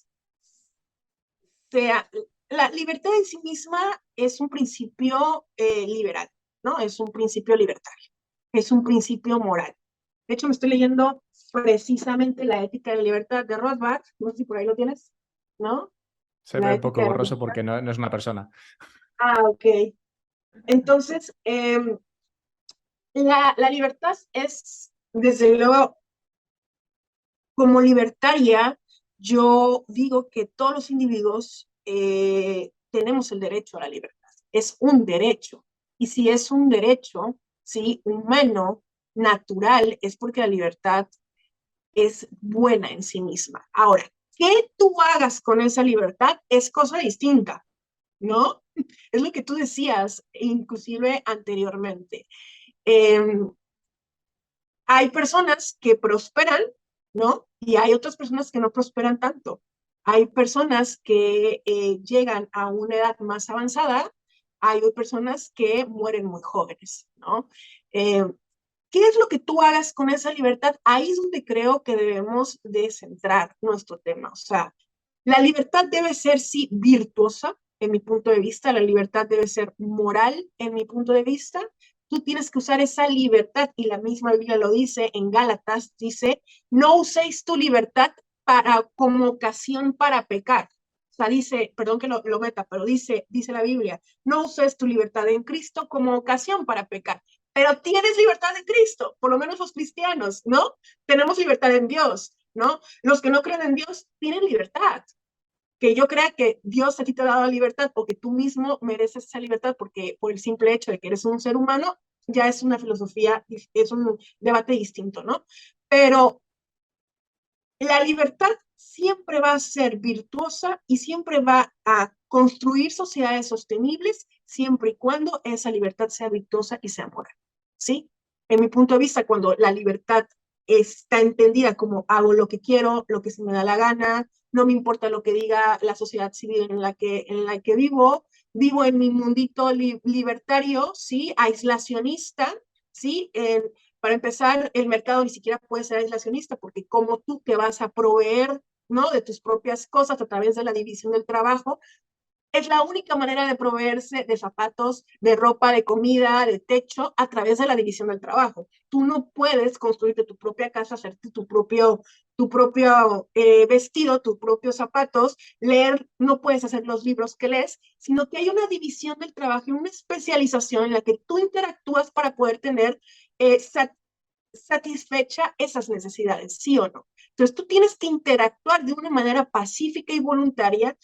sea, la libertad en sí misma es un principio liberal, ¿no? Es un principio libertario, es un principio moral. De hecho, me estoy leyendo precisamente La ética de la libertad de Rothbard, no sé si por ahí lo tienes, ¿no? Se ve La un poco ética de la borroso libertad. porque no es una persona. Ok. Entonces, la libertad es, desde luego, como libertaria, yo digo que todos los individuos tenemos el derecho a la libertad. Es un derecho. Y si es un derecho, ¿sí? Humano, natural, es porque la libertad es buena en sí misma. Ahora, ¿qué tú hagas con esa libertad es cosa distinta, ¿no? Es lo que tú decías, inclusive anteriormente. Eh, Hay personas que prosperan, ¿no? Y hay otras personas que no prosperan tanto. Hay personas que llegan a una edad más avanzada, hay personas que mueren muy jóvenes, ¿no? Eh, ¿Qué es lo que tú hagas con esa libertad? Ahí es donde creo que debemos de centrar nuestro tema. O sea, la libertad debe ser, sí, virtuosa, en mi punto de vista, la libertad debe ser moral, en mi punto de vista. Tú tienes que usar esa libertad, y la misma Biblia lo dice en Gálatas, dice, no uséis tu libertad como ocasión para pecar. O sea, dice, perdón que lo meta, pero dice la Biblia, no uses tu libertad en Cristo como ocasión para pecar. Pero tienes libertad en Cristo, por lo menos los cristianos, ¿no? Tenemos libertad en Dios, ¿no? Los que no creen en Dios tienen libertad. Que yo crea que Dios a ti te ha dado la libertad o que tú mismo mereces esa libertad porque por el simple hecho de que eres un ser humano, ya es una filosofía, es un debate distinto, ¿no? Pero la libertad siempre va a ser virtuosa y siempre va a construir sociedades sostenibles siempre y cuando esa libertad sea virtuosa y sea moral, ¿sí? En mi punto de vista, cuando la libertad está entendida como hago lo que quiero, lo que se me da la gana, no me importa lo que diga la sociedad civil en la que vivo, vivo en mi mundito libertario, ¿sí? Aislacionista, ¿sí? Para empezar, el mercado ni siquiera puede ser aislacionista, porque como tú te vas a proveer, ¿no? De tus propias cosas a través de la división del trabajo, es la única manera de proveerse de zapatos, de ropa, de comida, de techo, a través de la división del trabajo. Tú no puedes construirte tu propia casa, hacerte tu propio vestido, tus propios zapatos, leer, no puedes hacer los libros que lees, sino que hay una división del trabajo y una especialización en la que tú interactúas para poder tener satisfecha esas necesidades, ¿sí o no? Entonces tú tienes que interactuar de una manera pacífica y voluntaria,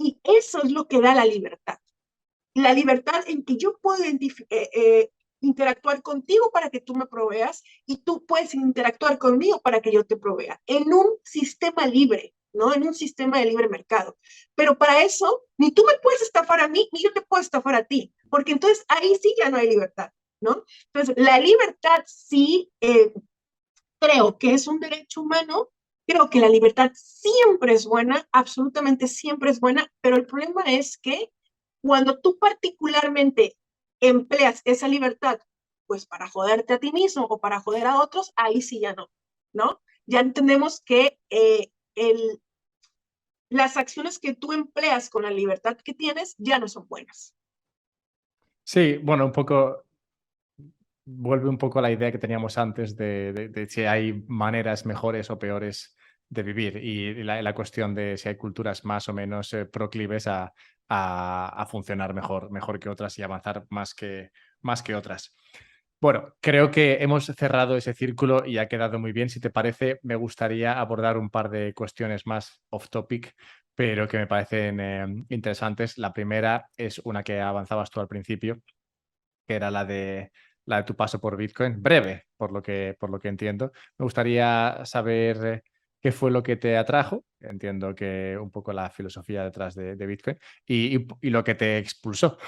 y eso es lo que da la libertad. La libertad en que yo puedo interactuar contigo para que tú me proveas, y tú puedes interactuar conmigo para que yo te provea, en un sistema libre, ¿no? En un sistema de libre mercado. Pero para eso, ni tú me puedes estafar a mí, ni yo te puedo estafar a ti, porque entonces ahí sí ya no hay libertad, ¿no? Entonces, la libertad sí, creo que es un derecho humano. Creo que la libertad siempre es buena, absolutamente siempre es buena, pero el problema es que cuando tú particularmente empleas esa libertad, pues para joderte a ti mismo o para joder a otros, ahí sí ya no, ¿no? Ya entendemos que las acciones que tú empleas con la libertad que tienes ya no son buenas. Sí, bueno, un poco vuelve un poco a la idea que teníamos antes de si hay maneras mejores o peores de vivir y la cuestión de si hay culturas más o menos proclives a funcionar mejor que otras y avanzar más que otras. Bueno, creo que hemos cerrado ese círculo y ha quedado muy bien. Si te parece, me gustaría abordar un par de cuestiones más off topic, pero que me parecen interesantes. La primera es una que avanzabas tú al principio, que era la de tu paso por Bitcoin, breve, por lo que entiendo. Me gustaría saber qué fue lo que te atrajo, entiendo que un poco la filosofía detrás de Bitcoin, y lo que te expulsó.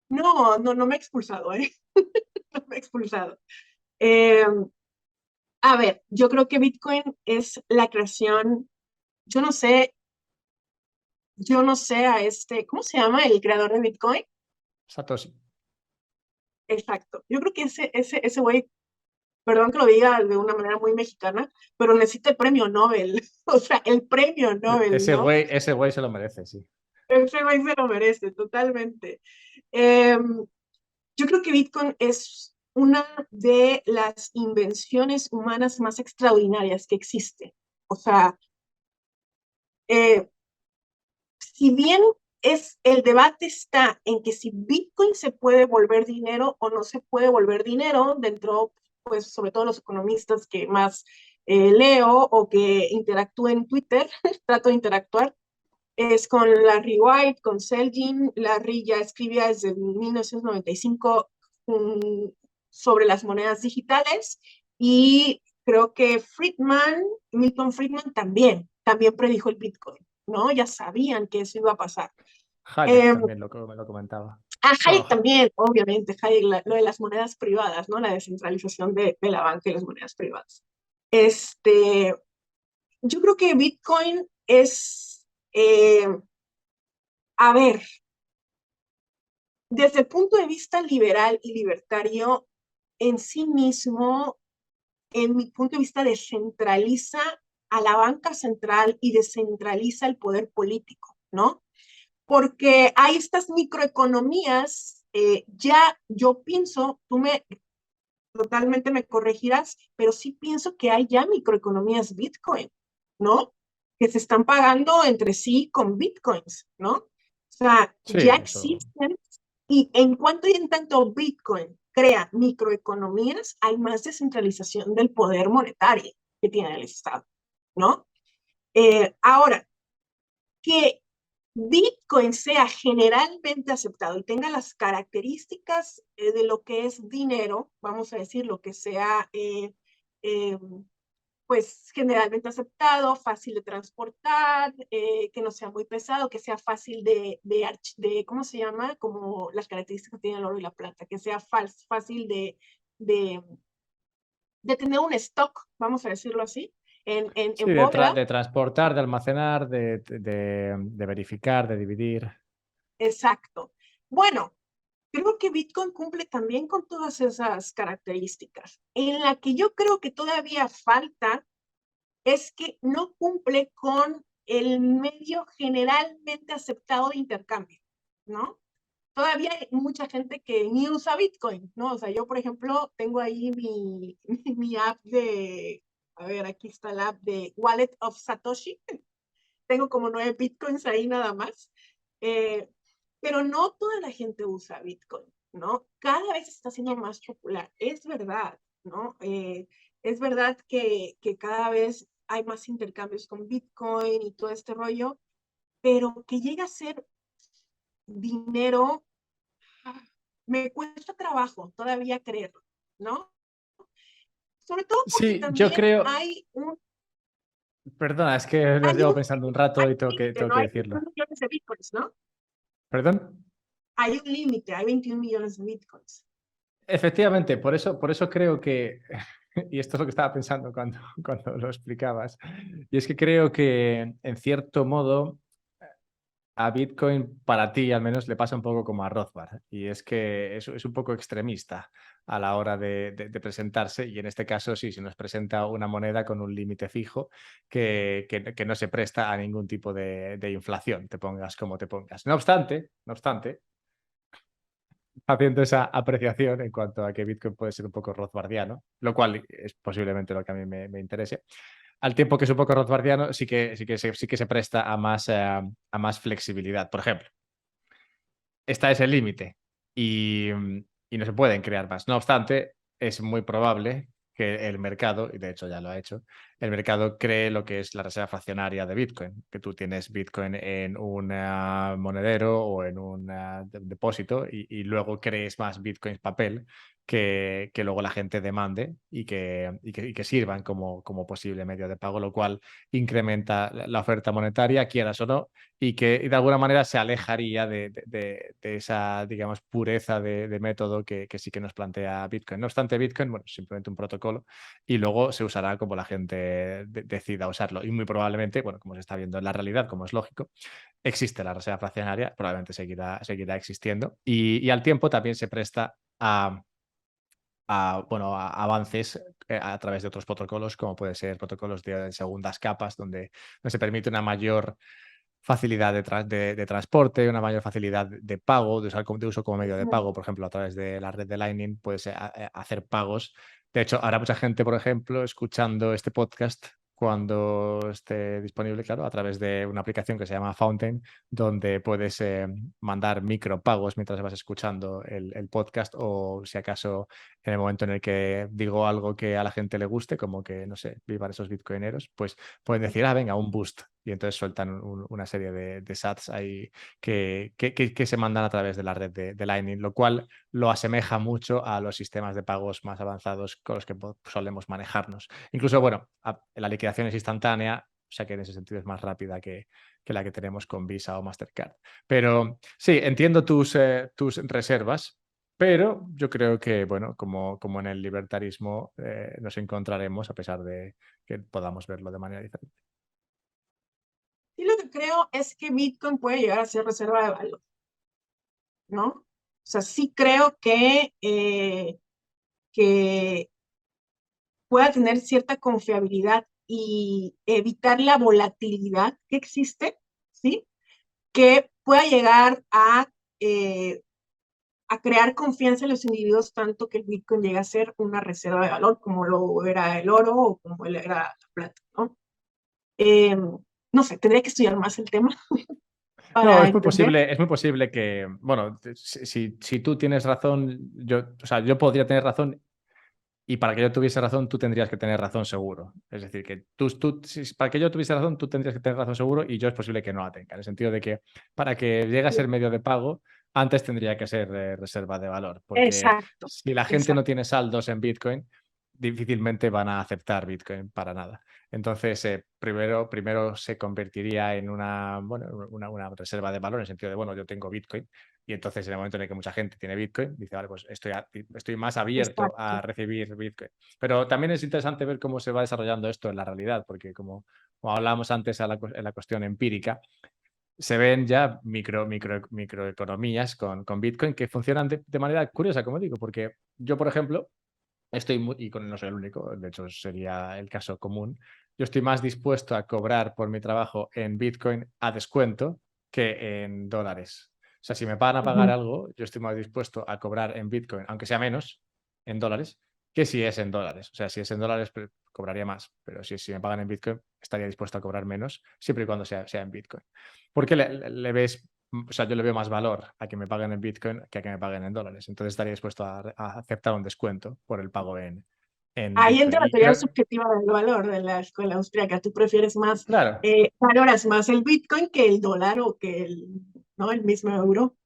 No, no, no me he expulsado, ¿eh? No me he expulsado. Eh, a ver, yo creo que Bitcoin es la creación, yo no sé, yo no sé a ¿cómo se llama el creador de Bitcoin? Satoshi. Exacto. Yo creo que ese güey, perdón que lo diga de una manera muy mexicana, pero necesita el premio Nobel. O sea, el premio Nobel, ¿no? Ese güey se lo merece, sí. Ese güey se lo merece, totalmente. Eh, yo creo que Bitcoin es una de las invenciones humanas más extraordinarias que existe. O sea, eh, si bien el debate está en que si Bitcoin se puede volver dinero o no se puede volver dinero, dentro, pues, sobre todo los economistas que más leo o que interactúo en Twitter, trato de interactuar, es con Larry White, con Selgin. Larry ya escribía desde 1995 sobre las monedas digitales, y creo que Milton Friedman también predijo el Bitcoin, ¿no? Ya sabían que eso iba a pasar. Hayek Eh, también me lo comentaba. Hayek Bueno, también, obviamente, Hayek, lo de las monedas privadas, ¿no? La descentralización de la banca y las monedas privadas. Este, yo creo que Bitcoin es, a ver, desde el punto de vista liberal y libertario, en sí mismo, en mi punto de vista, descentraliza a la banca central y descentraliza el poder político, ¿no? Porque hay estas microeconomías, ya yo pienso, totalmente me corregirás, pero sí pienso que hay ya microeconomías Bitcoin, ¿no? Que se están pagando entre sí con Bitcoins, ¿no? O sea, sí, ya eso. existen, y en cuanto y en tanto Bitcoin crea microeconomías, hay más descentralización del poder monetario que tiene el Estado, ¿no? Ahora, que Bitcoin sea generalmente aceptado y tenga las características de lo que es dinero, vamos a decir, lo que sea, eh, pues generalmente aceptado, fácil de transportar, que no sea muy pesado, que sea fácil ¿cómo se llama? Como las características que tiene el oro y la plata, que sea fácil de de tener un stock, vamos a decirlo así, Sí, en bóveda. de transportar, de almacenar, de verificar, de dividir. Exacto. Bueno, creo que Bitcoin cumple también con todas esas características. En la que yo creo que todavía falta es que no cumple con el medio generalmente aceptado de intercambio, ¿no? Todavía hay mucha gente que ni usa Bitcoin, ¿no? O sea, yo, por ejemplo, tengo ahí mi app de, a ver, aquí está la app de Wallet of Satoshi. Tengo como 9 Bitcoins ahí nada más. Eh, pero no toda la gente usa Bitcoin, ¿no? Cada vez está siendo más popular, es verdad, ¿no? Es verdad que cada vez hay más intercambios con Bitcoin y todo este rollo, pero que llega a ser dinero, me cuesta trabajo todavía creerlo, ¿no? Sobre todo porque Sí, yo también creo, perdona, es que lo hay llevo un, pensando un hay rato y un límite, tengo ¿no? que Hay decirlo. 21 millones de Bitcoins, ¿no? ¿Perdón? Hay un límite, hay 21 millones de Bitcoins. Efectivamente, por eso creo que, y esto es lo que estaba pensando cuando lo explicabas, y es que creo que en cierto modo a Bitcoin para ti al menos le pasa un poco como a Rothbard, y es que es un poco extremista a la hora de presentarse, y en este caso sí, se nos presenta una moneda con un límite fijo que no se presta a ningún tipo de inflación, te pongas como te pongas. No obstante, haciendo esa apreciación en cuanto a que Bitcoin puede ser un poco rothbardiano, lo cual es posiblemente lo que a mí me interese. Al tiempo que es un poco rothbardiano, sí que se presta a más flexibilidad. Por ejemplo, está ese límite y no se pueden crear más. No obstante, es muy probable que el mercado, y de hecho ya lo ha hecho, el mercado cree lo que es la reserva fraccionaria de Bitcoin, que tú tienes Bitcoin en un monedero o en un depósito y luego crees más Bitcoins papel que luego la gente demande y que sirvan como posible medio de pago, lo cual incrementa la oferta monetaria, quieras o no, y que de alguna manera se alejaría de esa, digamos, pureza de método que sí que nos plantea Bitcoin. No obstante, Bitcoin, bueno, es simplemente un protocolo y luego se usará como la gente decida usarlo. Y muy probablemente, bueno, como se está viendo en la realidad, como es lógico, existe la reserva fraccionaria, probablemente seguirá existiendo y al tiempo también se presta bueno, a avances a través de otros protocolos, como puede ser protocolos de segundas capas, donde se permite una mayor facilidad de transporte, una mayor facilidad de pago, de uso como medio de pago, por ejemplo, a través de la red de Lightning puedes hacer pagos. De hecho, habrá mucha gente, por ejemplo, escuchando este podcast cuando esté disponible, claro, a través de una aplicación que se llama Fountain, donde puedes mandar micropagos mientras vas escuchando el podcast o si acaso en el momento en el que digo algo que a la gente le guste, como que, no sé, vivan esos bitcoineros, pues pueden decir, venga, un boost. Y entonces sueltan una serie de sats ahí que se mandan a través de la red de Lightning, lo cual lo asemeja mucho a los sistemas de pagos más avanzados con los que solemos manejarnos. Incluso, bueno, la liquidación es instantánea, o sea que en ese sentido es más rápida que la que tenemos con Visa o Mastercard. Pero sí, entiendo tus reservas, pero yo creo que, bueno, como en el libertarismo, nos encontraremos a pesar de que podamos verlo de manera diferente. Y lo que creo es que Bitcoin puede llegar a ser reserva de valor, ¿no? O sea, sí creo que pueda tener cierta confiabilidad y evitar la volatilidad que existe, ¿sí? Que pueda llegar a crear confianza en los individuos tanto que el Bitcoin llegue a ser una reserva de valor como lo era el oro o como era la plata, ¿no? No sé, tendría que estudiar más el tema No, para entender. es muy posible que, bueno, si tú tienes razón, o sea, yo podría tener razón y para que yo tuviese razón, tú tendrías que tener razón seguro. Es decir, que para que yo tuviese razón, tú tendrías que tener razón seguro y yo es posible que no la tenga. En el sentido de que para que llegue a ser medio de pago, antes tendría que ser reserva de valor. Porque Exacto, si la gente no exacto. tiene saldos en Bitcoin, difícilmente van a aceptar Bitcoin para nada. Entonces, primero se convertiría en una reserva de valor, en el sentido de, bueno, yo tengo Bitcoin, y entonces en el momento en el que mucha gente tiene Bitcoin, dice, vale, pues estoy más abierto Exacto. a recibir Bitcoin. Pero también es interesante ver cómo se va desarrollando esto en la realidad, porque como hablábamos antes en la cuestión empírica, se ven ya microeconomías con Bitcoin que funcionan de manera curiosa, como digo, porque yo, por ejemplo, no soy el único, de hecho sería el caso común, yo estoy más dispuesto a cobrar por mi trabajo en Bitcoin a descuento que en dólares. O sea, si me pagan a pagar Ujú. algo, yo estoy más dispuesto a cobrar en Bitcoin, aunque sea menos, en dólares, que si es en dólares. O sea, si es en dólares, cobraría más, pero si me pagan en Bitcoin, estaría dispuesto a cobrar menos, siempre y cuando sea en Bitcoin. ¿Por qué le ves? O sea, yo le veo más valor a que me paguen en Bitcoin que a que me paguen en dólares. Entonces estaría dispuesto a aceptar un descuento por el pago en Ahí Bitcoin. entra la Y teoría creo, subjetiva del valor de la escuela austríaca. Tú prefieres más, claro, valoras más el Bitcoin que el dólar o que ¿no? El mismo euro.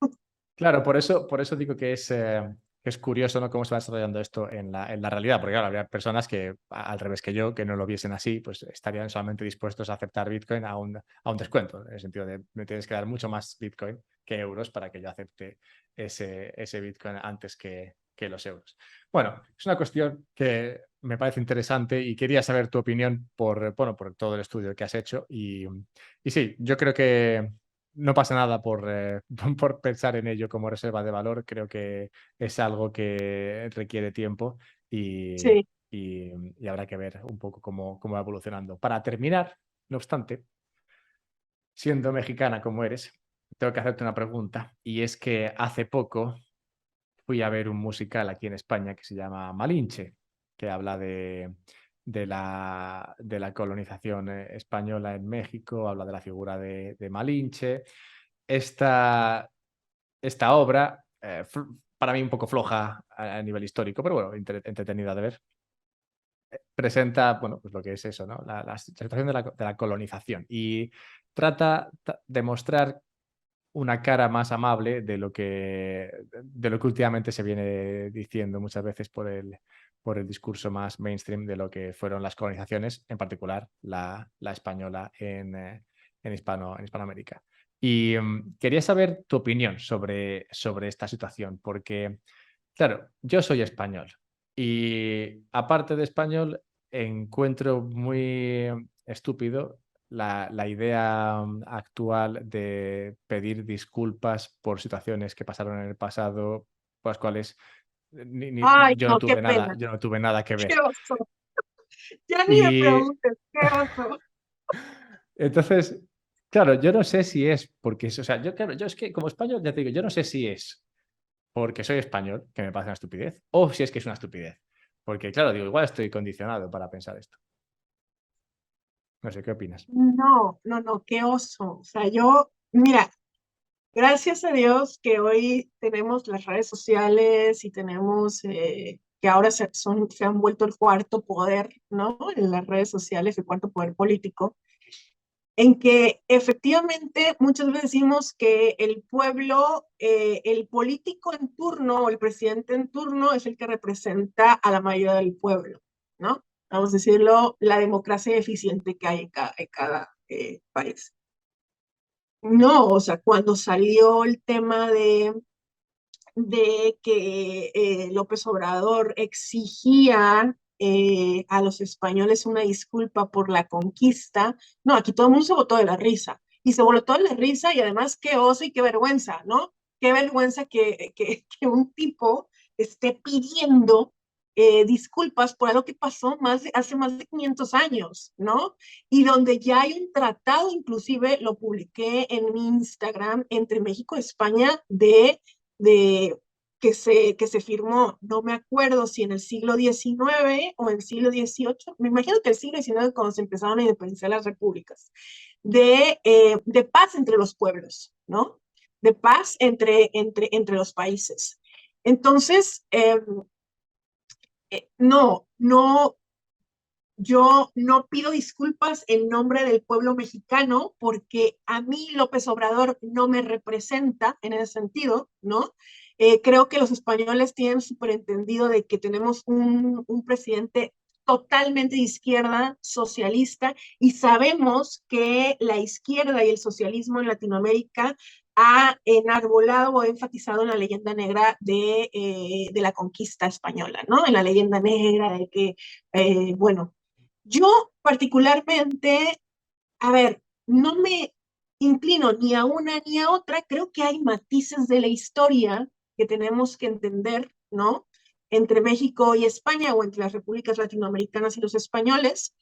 claro, por eso digo que es curioso, ¿no? Cómo se va desarrollando esto en la realidad, porque claro, habría personas que, al revés que yo, que no lo viesen así, pues estarían solamente dispuestos a aceptar Bitcoin a un descuento, en el sentido de me tienes que dar mucho más Bitcoin que euros para que yo acepte ese Bitcoin antes que los euros. Bueno, es una cuestión que me parece interesante y quería saber tu opinión por todo el estudio que has hecho y sí, yo creo que no pasa nada por pensar en ello como reserva de valor. Creo que es algo que requiere tiempo y, Sí. y habrá que ver un poco cómo va evolucionando. Para terminar, no obstante, siendo mexicana como eres, tengo que hacerte una pregunta y es que hace poco fui a ver un musical aquí en España que se llama Malinche, que habla de la colonización española en México, habla de la figura de Malinche. Esta, esta obra, para mí un poco floja a nivel histórico, pero bueno, entretenida de ver, presenta, bueno, pues lo que es eso, ¿no? La situación de la colonización y trata de mostrar una cara más amable de lo que últimamente se viene diciendo muchas veces por el discurso más mainstream de lo que fueron las colonizaciones, en particular la española en Hispanoamérica. Y quería saber tu opinión sobre esta situación, porque, claro, yo soy español y aparte de español, encuentro muy estúpido la idea actual de pedir disculpas por situaciones que pasaron en el pasado, por las cuales Ay, yo no no, qué tuve nada, pena. yo no tuve nada que Qué ver. oso. Ya ni me Y preguntes, qué oso. entonces, claro, yo no sé si es porque, o sea, claro, yo es que como español, ya te digo, yo no sé si es porque soy español, que me parece una estupidez, o si es que es una estupidez. Porque, claro, digo, igual estoy condicionado para pensar esto. No sé, ¿qué opinas? No, no, no, qué oso. O sea, mira, gracias a Dios que hoy tenemos las redes sociales y tenemos que ahora se han vuelto el cuarto poder, ¿no? En las redes sociales, el cuarto poder político, en que efectivamente muchas veces decimos que el pueblo, el político en turno o el presidente en turno es el que representa a la mayoría del pueblo, ¿no? Vamos a decirlo, la democracia eficiente que hay en cada país. No, o sea, cuando salió el tema de que López Obrador exigía a los españoles una disculpa por la conquista, no, aquí todo el mundo se botó de la risa. Y se botó de la risa y además qué oso y qué vergüenza, ¿no? Qué vergüenza que un tipo esté pidiendo disculpas por algo que pasó hace más de 500 años, ¿no? Y donde ya hay un tratado, inclusive lo publiqué en mi Instagram, entre México y España, de que se firmó, no me acuerdo si en el siglo XIX o en el siglo XVIII, me imagino que el siglo XIX cuando se empezaron a independizar las repúblicas, de paz entre los pueblos, ¿no? De paz entre los países. Entonces, no, no, yo no pido disculpas en nombre del pueblo mexicano porque a mí López Obrador no me representa en ese sentido, ¿no? Creo que los españoles tienen súper entendido de que tenemos un presidente totalmente de izquierda, socialista, y sabemos que la izquierda y el socialismo en Latinoamérica ha enarbolado o enfatizado en la leyenda negra de la conquista española, ¿no? En la leyenda negra de que, bueno, yo particularmente, a ver, no me inclino ni a una ni a otra, creo que hay matices de la historia que tenemos que entender, ¿no? Entre México y España o entre las repúblicas latinoamericanas y los españoles.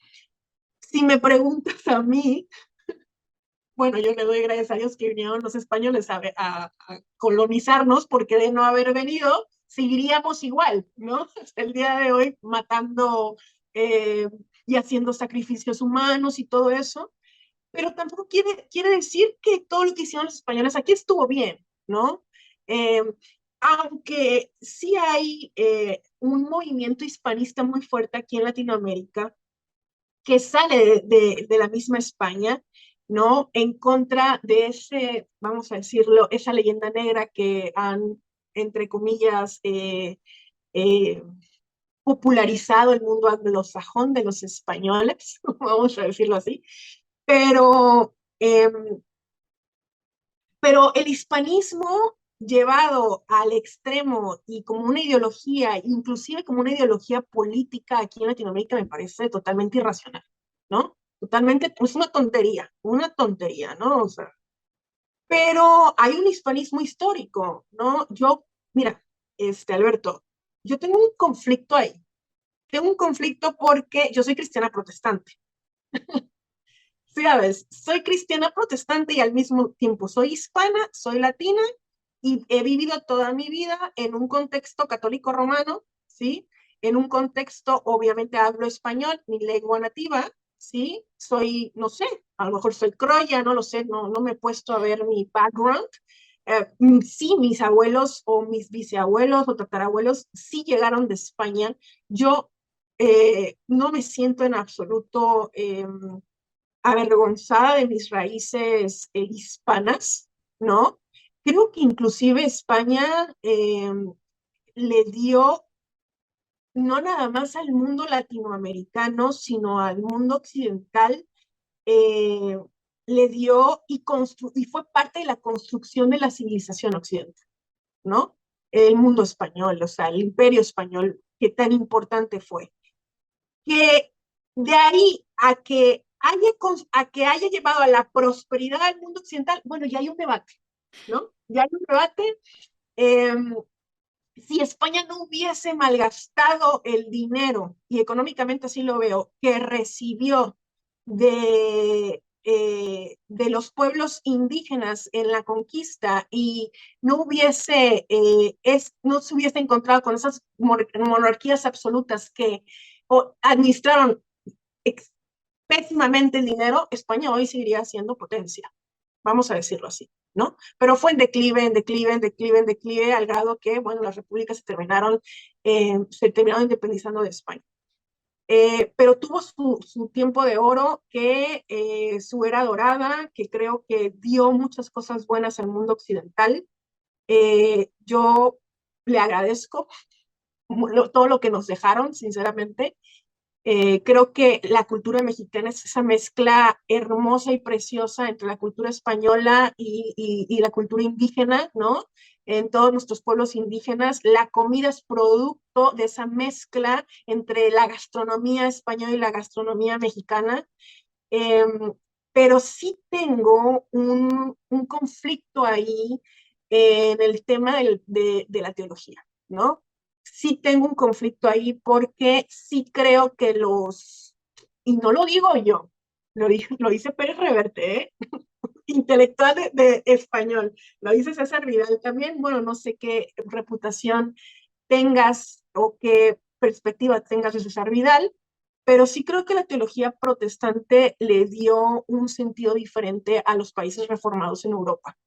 Si me preguntas a mí, bueno, yo le doy gracias a Dios que vinieron los españoles a colonizarnos, porque de no haber venido, seguiríamos igual, ¿no? Hasta el día de hoy matando y haciendo sacrificios humanos y todo eso, pero tampoco quiere decir que todo lo que hicieron los españoles aquí estuvo bien, ¿no? Eh, Aunque sí hay un movimiento hispanista muy fuerte aquí en Latinoamérica que sale de la misma España, ¿no? En contra de ese, vamos a decirlo, esa leyenda negra que han, entre comillas, eh, popularizado el mundo anglosajón de los españoles, vamos a decirlo así, pero, eh, pero el hispanismo llevado al extremo y como una ideología, inclusive como una ideología política aquí en Latinoamérica, me parece totalmente irracional, ¿no? Totalmente, pues una tontería, ¿no? O sea, pero hay un hispanismo histórico, ¿no? Mira, Alberto, yo tengo un conflicto ahí. Tengo un conflicto porque yo soy cristiana protestante. Sí, sabes, soy cristiana protestante y al mismo tiempo soy hispana, soy latina y he vivido toda mi vida en un contexto católico romano, ¿sí? En un contexto, obviamente hablo español, mi lengua nativa, ¿sí? Soy, no sé, a lo mejor soy croya, no lo sé, no me he puesto a ver mi background. Sí, mis abuelos o mis bisabuelos o tatarabuelos sí llegaron de España. Yo no me siento en absoluto avergonzada de mis raíces hispanas, ¿no? Creo que inclusive España le dio no nada más al mundo latinoamericano, sino al mundo occidental, eh, le dio y fue parte de la construcción de la civilización occidental, ¿no? El mundo español, o sea, el imperio español, qué tan importante fue. Que de ahí a que haya llevado a la prosperidad del mundo occidental, bueno, ya hay un debate, ¿no? Ya hay un debate. Eh, si España no hubiese malgastado el dinero, y económicamente así lo veo, que recibió de los pueblos indígenas en la conquista y no se hubiese encontrado con esas monarquías absolutas que administraron pésimamente el dinero, España hoy seguiría siendo potencia, vamos a decirlo así, ¿no? Pero fue en declive, en declive, en declive, en declive, al grado que, bueno, las repúblicas se terminaron independizando de España. Pero tuvo su tiempo de oro, su era dorada, que creo que dio muchas cosas buenas al mundo occidental. Yo le agradezco todo lo que nos dejaron, sinceramente. Creo que la cultura mexicana es esa mezcla hermosa y preciosa entre la cultura española y la cultura indígena, ¿no? En todos nuestros pueblos indígenas, la comida es producto de esa mezcla entre la gastronomía española y la gastronomía mexicana. Eh, pero sí tengo un conflicto ahí en el tema de la teología, ¿no? Sí tengo un conflicto ahí porque sí creo que y no lo digo yo, lo dice Pérez Reverte, ¿eh? Intelectual de español, lo dice César Vidal también, bueno, no sé qué reputación tengas o qué perspectiva tengas de César Vidal, pero sí creo que la teología protestante le dio un sentido diferente a los países reformados en Europa,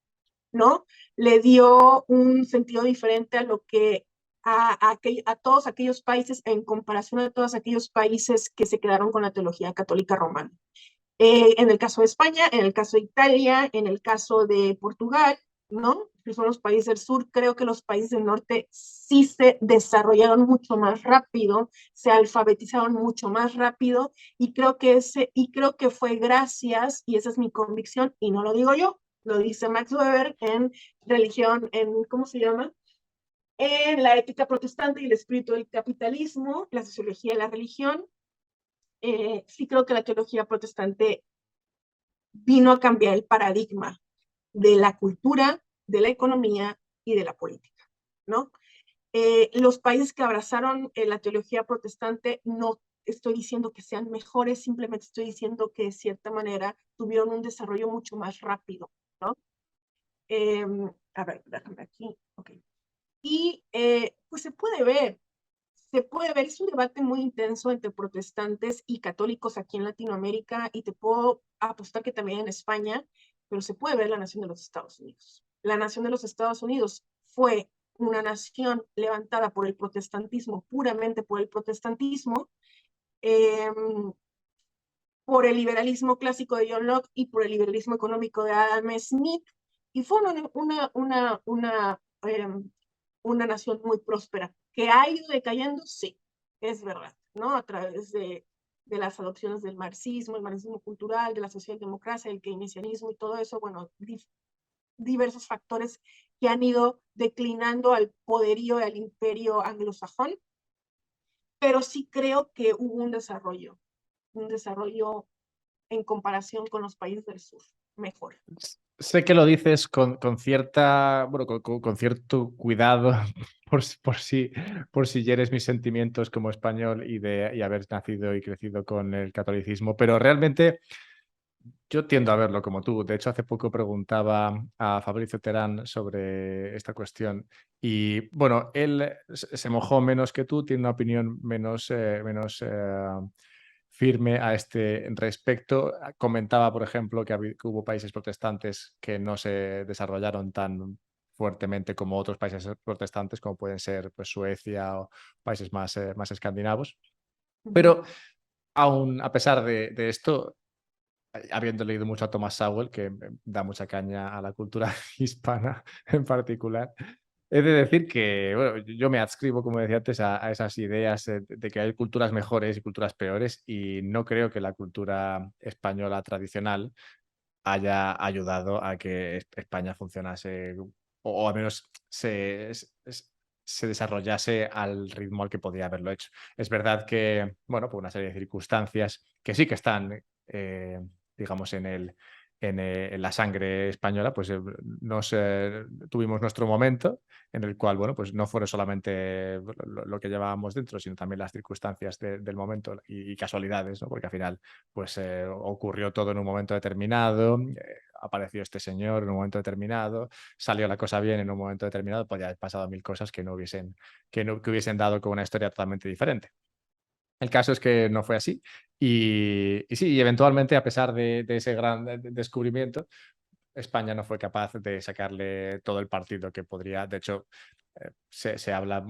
¿no? Le dio un sentido diferente a lo que a todos aquellos países en comparación a todos aquellos países que se quedaron con la teología católica romana. En el caso de España, en el caso de Italia, en el caso de Portugal, ¿no? son los países del sur. Creo que los países del norte sí se desarrollaron mucho más rápido, se alfabetizaron mucho más rápido, y creo que fue gracias, y esa es mi convicción, y no lo digo yo, lo dice Max Weber en religión, ¿cómo se llama? En la ética protestante y el espíritu del capitalismo, la sociología de la religión. Sí creo que la teología protestante vino a cambiar el paradigma de la cultura, de la economía y de la política, ¿no? Los países que abrazaron la teología protestante, no estoy diciendo que sean mejores, simplemente estoy diciendo que de cierta manera tuvieron un desarrollo mucho más rápido, ¿no? A ver, déjame aquí, ok. Y pues se puede ver, es un debate muy intenso entre protestantes y católicos aquí en Latinoamérica, y te puedo apostar que también en España, pero se puede ver la nación de los Estados Unidos. La nación de los Estados Unidos fue una nación levantada por el protestantismo, puramente por el protestantismo, eh, por el liberalismo clásico de John Locke y por el liberalismo económico de Adam Smith, y fue una nación muy próspera. ¿Que ha ido decayendo? Sí, es verdad, ¿no? A través de las adopciones del marxismo, el marxismo cultural, de la socialdemocracia, el keynesianismo y todo eso, bueno, diversos factores que han ido declinando al poderío, al imperio anglosajón, pero sí creo que hubo un desarrollo en comparación con los países del sur, mejor. Sé que lo dices con cierta, bueno, con cierto cuidado por si hieres mis sentimientos como español y haber nacido y crecido con el catolicismo, pero realmente yo tiendo a verlo como tú. De hecho, hace poco preguntaba a Fabricio Terán sobre esta cuestión y, bueno, él se mojó menos que tú, tiene una opinión menos firme a este respecto. Comentaba, por ejemplo, que hubo países protestantes que no se desarrollaron tan fuertemente como otros países protestantes, como pueden ser pues, Suecia o países más escandinavos. Pero aún a pesar de esto, habiendo leído mucho a Thomas Sowell, que da mucha caña a la cultura hispana en particular, he de decir que, bueno, yo me adscribo, como decía antes, a esas ideas de que hay culturas mejores y culturas peores, y no creo que la cultura española tradicional haya ayudado a que España funcionase o al menos se desarrollase al ritmo al que podía haberlo hecho. Es verdad que, bueno, por una serie de circunstancias que sí que están, digamos, en la sangre española, pues tuvimos nuestro momento en el cual, bueno, pues no fueron solamente lo que llevábamos dentro, sino también las circunstancias del momento y casualidades, ¿no? Porque al final pues ocurrió todo en un momento determinado, apareció este señor en un momento determinado, salió la cosa bien en un momento determinado, podía haber pasado mil cosas que hubiesen dado con una historia totalmente diferente. El caso es que no fue así y sí, y eventualmente, a pesar de ese gran descubrimiento, España no fue capaz de sacarle todo el partido que podría. De hecho, se habla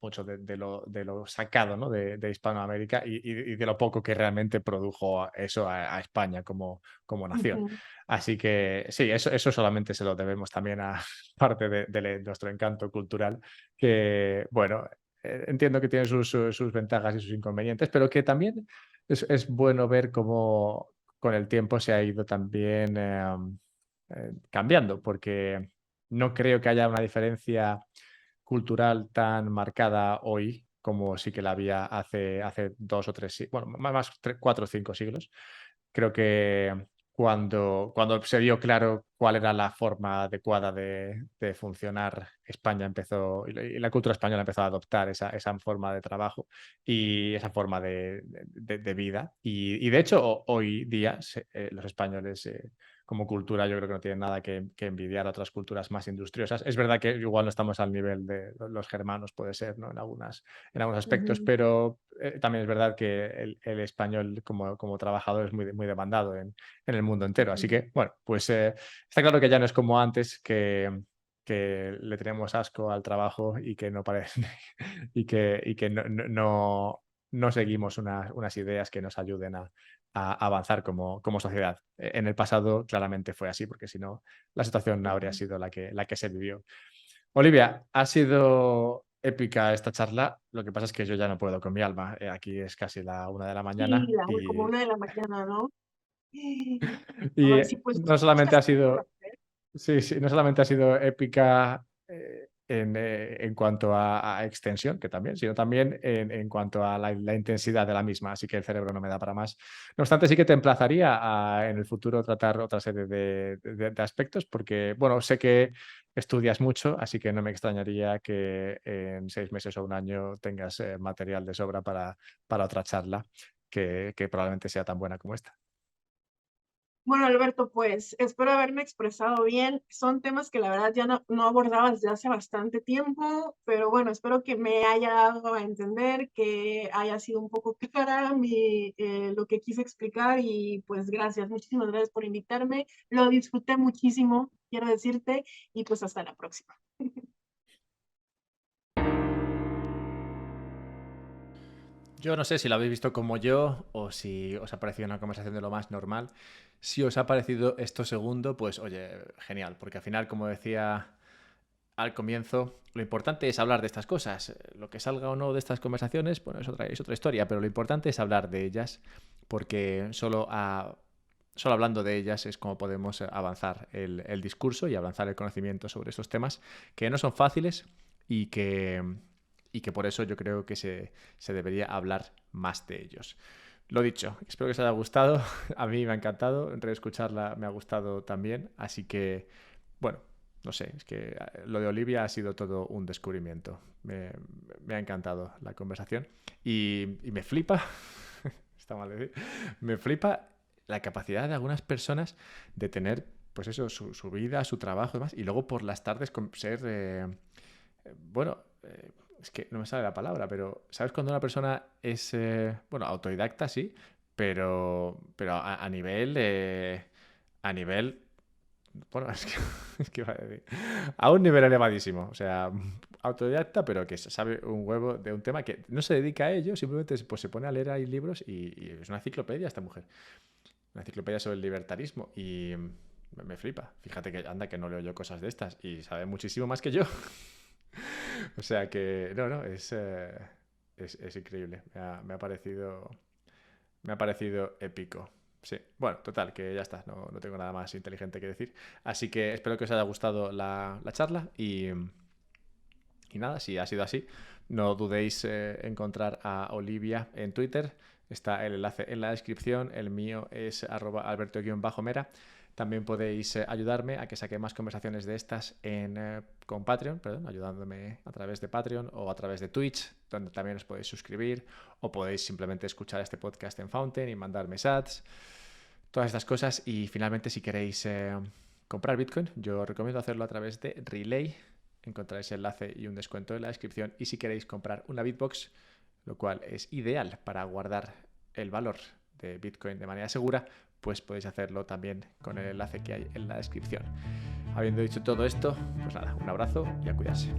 mucho de lo sacado, ¿no? de Hispanoamérica y de lo poco que realmente produjo eso a España como nación. Así que sí, eso solamente se lo debemos también a parte de nuestro encanto cultural, que, bueno, entiendo que tiene sus ventajas y sus inconvenientes, pero que también es bueno ver cómo con el tiempo se ha ido también cambiando, porque no creo que haya una diferencia cultural tan marcada hoy como sí que la había hace 2 o 3 bueno, más 4 o 5 siglos. Creo que cuando se vio claro cuál era la forma adecuada de funcionar, España empezó, y la cultura española empezó a adoptar esa forma de trabajo y esa forma de vida. Y de hecho, hoy día los españoles como cultura yo creo que no tienen nada que envidiar a otras culturas más industriosas. Es verdad que igual no estamos al nivel de los germanos, puede ser, ¿no? En algunos aspectos, pero también es verdad que el español como trabajador es muy demandado en el mundo entero. Así que, bueno, pues está claro que ya no es como antes, que le tenemos asco al trabajo y que no parece y que no seguimos unas ideas que nos ayuden a avanzar como sociedad. En el pasado claramente fue así, porque si no, la situación no habría sido la que se vivió. Olivia, ha sido épica esta charla. Lo que pasa es que yo ya no puedo con mi alma. Aquí es casi la 1 de la Sí, mañana como 1 de la mañana, ¿no? y Ay, sí, pues no muchas solamente ha cosas por sido, hacer. sí, sí, no solamente ha sido épica en cuanto a extensión, que también, sino también en cuanto a la intensidad de la misma, así que el cerebro no me da para más. No obstante, sí que te emplazaría a en el futuro tratar otra serie de aspectos, porque, bueno, sé que estudias mucho, así que no me extrañaría que en 6 meses o un año tengas material de sobra para otra charla que probablemente sea tan buena como esta. Bueno, Alberto, pues espero haberme expresado bien. Son temas que la verdad ya no abordaba desde hace bastante tiempo, pero bueno, espero que me haya dado a entender, que haya sido un poco clara lo que quise explicar y pues gracias, muchísimas gracias por invitarme. Lo disfruté muchísimo, quiero decirte, y pues hasta la próxima. Yo no sé si lo habéis visto como yo o si os ha parecido una conversación de lo más normal. Si os ha parecido esto segundo, pues oye, genial, porque al final, como decía al comienzo, lo importante es hablar de estas cosas. Lo que salga o no de estas conversaciones, bueno, es otra historia, pero lo importante es hablar de ellas, porque solo hablando de ellas es como podemos avanzar el discurso y avanzar el conocimiento sobre estos temas, que no son fáciles y que por eso yo creo que se debería hablar más de ellos. Lo dicho, espero que os haya gustado. A mí me ha encantado. Reescucharla me ha gustado también. Así que, bueno, no sé, es que lo de Olivia ha sido todo un descubrimiento. Me ha encantado la conversación. Y me flipa, está mal decir, me flipa la capacidad de algunas personas de tener, pues eso, su vida, su trabajo y demás, y luego por las tardes ser, bueno, es que no me sale la palabra, pero ¿sabes cuando una persona es, bueno, autodidacta, sí, pero a nivel, bueno, es que iba a decir, a un nivel elevadísimo, o sea, autodidacta, pero que sabe un huevo de un tema que no se dedica a ello, simplemente pues, se pone a leer ahí libros y es una enciclopedia esta mujer, una enciclopedia sobre el libertarismo y me flipa. Fíjate que anda que no leo yo cosas de estas y sabe muchísimo más que yo. O sea que, no, no, es increíble. Me ha parecido épico. Sí, bueno, total, que ya está, no tengo nada más inteligente que decir. Así que espero que os haya gustado la charla y nada, si ha sido así, no dudéis en encontrar a Olivia en Twitter. Está el enlace en la descripción. El mío es @alberto_mera. También podéis ayudarme a que saque más conversaciones de estas con Patreon, perdón, ayudándome a través de Patreon o a través de Twitch, donde también os podéis suscribir o podéis simplemente escuchar este podcast en Fountain y mandarme sats, todas estas cosas. Y finalmente, si queréis comprar Bitcoin, yo os recomiendo hacerlo a través de Relay. Encontráis el enlace y un descuento en la descripción. Y si queréis comprar una Bitbox, lo cual es ideal para guardar el valor de Bitcoin de manera segura, pues podéis hacerlo también con el enlace que hay en la descripción. Habiendo dicho todo esto, pues nada, un abrazo y a cuidarse.